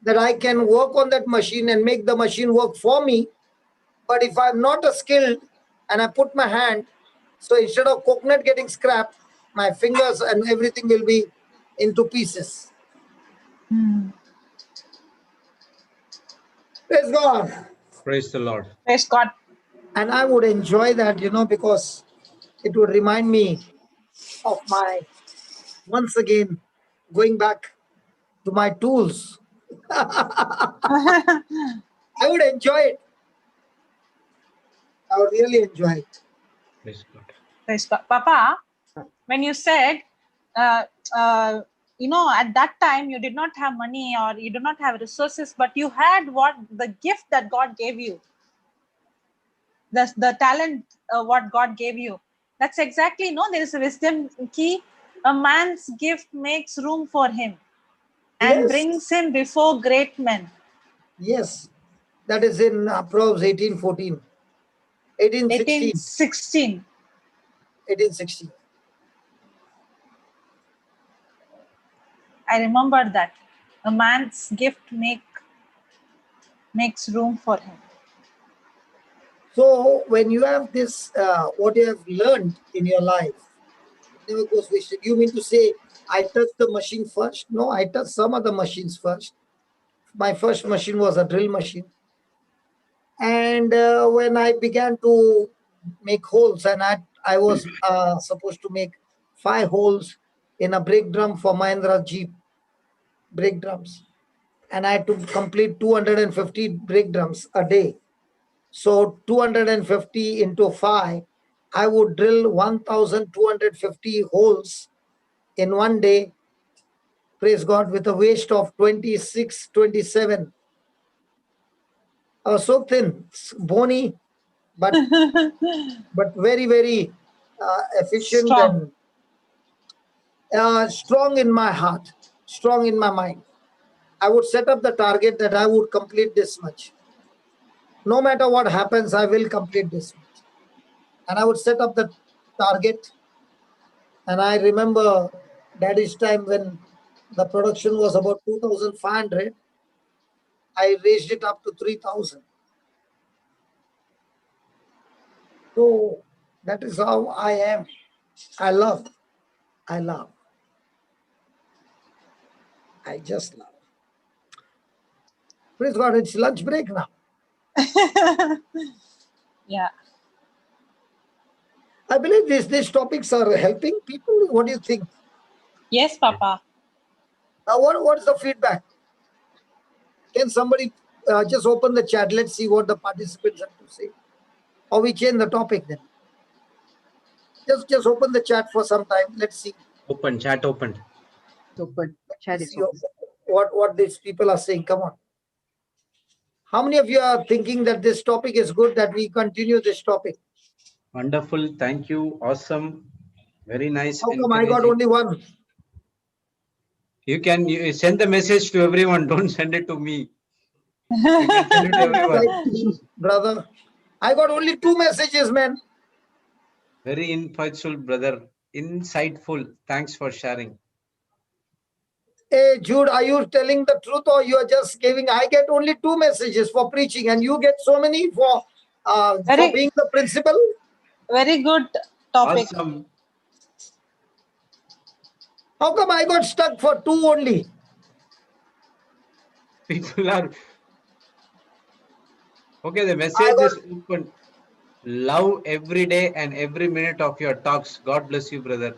that I can work on that machine and make the machine work for me. But if I'm not a skilled and I put my hand, so instead of coconut getting scrapped, my fingers and everything will be into pieces. Praise God. Praise the Lord. Praise God. And I would enjoy that, because it would remind me of my, once again, going back to my tools. I would enjoy it. I would really enjoy it. Praise God. Praise God. Papa, when you said, at that time you did not have money or you did not have resources, but you had the gift that God gave you, the talent, what God gave you. That's exactly, there is a wisdom key. A man's gift makes room for him and Yes. brings him before great men. Yes. That is in Proverbs 18:14. 18:16. 18:16. I remember that. A man's gift makes room for him. So when you have this, what you have learned in your life, it never goes wasted. You mean to say, I touched the machine first? No, I touched some of the machines first. My first machine was a drill machine. And when I began to make holes, and I was supposed to make 5 holes in a brake drum for Mahindra Jeep brake drums. And I had to complete 250 brake drums a day. So 250 into 5, I would drill 1,250 holes in one day, praise God, with a waist of 26, 27. I was so thin, bony, but very, very efficient Strong. and strong in my heart, strong in my mind. I would set up the target that I would complete this much. No matter what happens, I will complete this much. And I would set up the target. And I remember daddy's time when the production was about 2,500, I raised it up to 3,000. So that is how I am. I love. I just love. Praise God, it's lunch break now. Yeah. I believe these topics are helping people. What do you think? Yes, Papa. What is the feedback? Can somebody just open the chat? Let's see what the participants have to say. Or we change the topic then. Just open the chat for some time. Let's see. Open, chat opened. Open. Chat is See open. what these people are saying. Come on. How many of you are thinking that this topic is good, that we continue this topic? Wonderful. Thank you. Awesome. Very nice. How come I got only one? You can send the message to everyone. Don't send it to me. You can send it to everyone. Brother, I got only 2 messages, man. Very insightful, brother. Insightful. Thanks for sharing. Hey, Jude, are you telling the truth or you are just giving? I get only 2 messages for preaching and you get so many for being the principal. Very good topic. Awesome. How come I got stuck for 2 only? People are... Okay, the message is open. Love every day and every minute of your talks. God bless you, brother.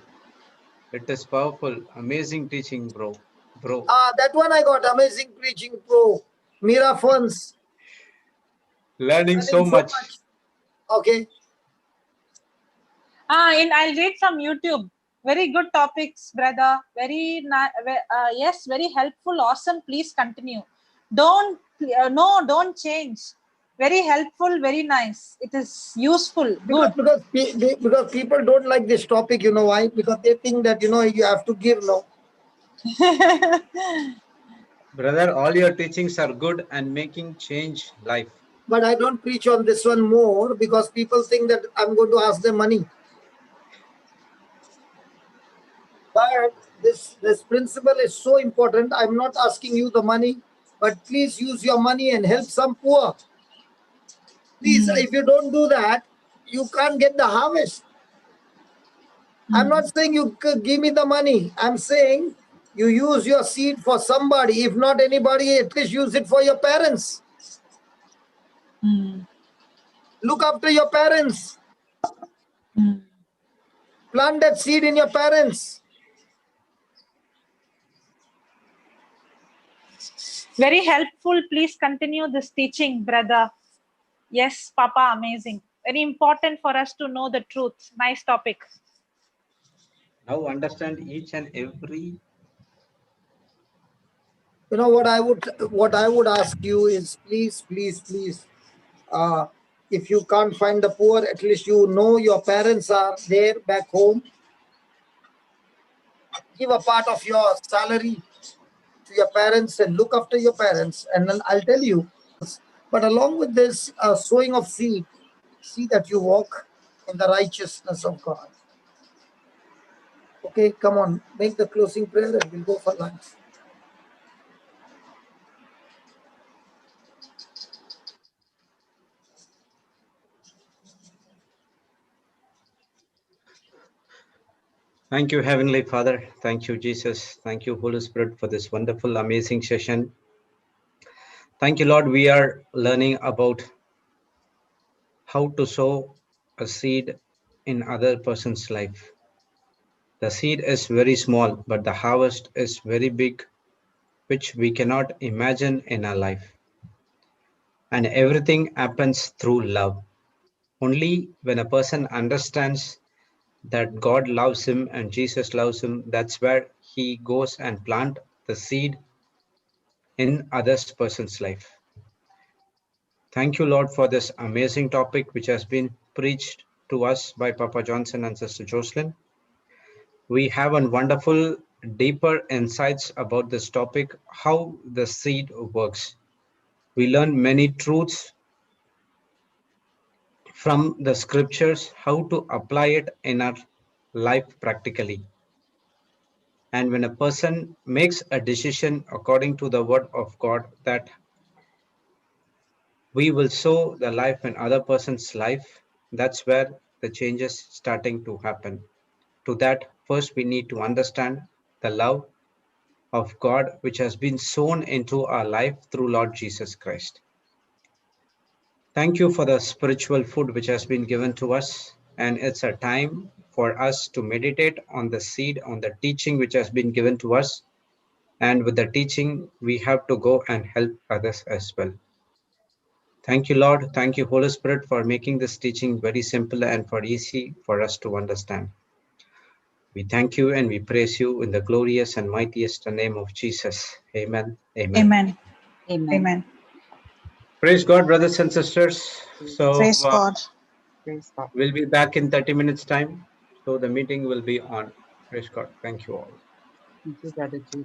It is powerful. Amazing teaching, bro. That one I got. Amazing preaching, bro. Mira Funds. Learning so much. Okay. And I'll read from YouTube. Very good topics, brother. Very yes, very helpful. Awesome. Please continue. Don't change. Very helpful. Very nice. It is useful. Good. Because people don't like this topic. You know why? Because they think that you have to give. No. Brother, all your teachings are good and making change life. But I don't preach on this one more because people think that I'm going to ask them money. But this principle is so important. I'm not asking you the money, but please use your money and help some poor. Please, if you don't do that, you can't get the harvest. I'm not saying you give me the money. I'm saying you use your seed for somebody. If not anybody, at least use it for your parents. Look after your parents. Plant that seed in your parents. Very helpful. Please continue this teaching, brother. Yes, Papa, amazing. Very important for us to know the truth. Nice topic. Now understand each and every. You know what I would ask you is please, if you can't find the poor, at least your parents are there back home. Give a part of your salary to your parents and look after your parents. And then I'll tell you. But along with this sowing of seed, see that you walk in the righteousness of God. Okay, come on, make the closing prayer and we'll go for lunch. Thank you, Heavenly Father. Thank you, Jesus. Thank you, Holy Spirit, for this wonderful, amazing session. Thank you, Lord. We are learning about how to sow a seed in other person's life. The seed is very small, but the harvest is very big, which we cannot imagine in our life. And everything happens through love. Only when a person understands that God loves him and Jesus loves him, that's where he goes and plant the seed in other person's life. Thank you, Lord, for this amazing topic which has been preached to us by Papa Johnson and Sister Jocelyn. We have a wonderful, deeper insights about this topic, how the seed works. We learn many truths from the scriptures, how to apply it in our life practically. And when a person makes a decision according to the word of God, that we will sow the life in other person's life, that's where the changes starting to happen. To that, first we need to understand the love of God which has been sown into our life through Lord Jesus Christ. Thank you for the spiritual food which has been given to us, and it's a time for us to meditate on the seed, on the teaching which has been given to us, and with the teaching we have to go and help others as well. Thank you, Lord. Thank you, Holy Spirit, for making this teaching very simple and for easy for us to understand. We thank you and we praise you in the glorious and mightiest name of Jesus. Amen. Amen. Amen. Amen. Amen. Praise God, brothers and sisters. So Praise God. Praise God. we'll be back in 30 minutes time. So the meeting will be on. Praise God. Thank you all. Thank you, Brother G.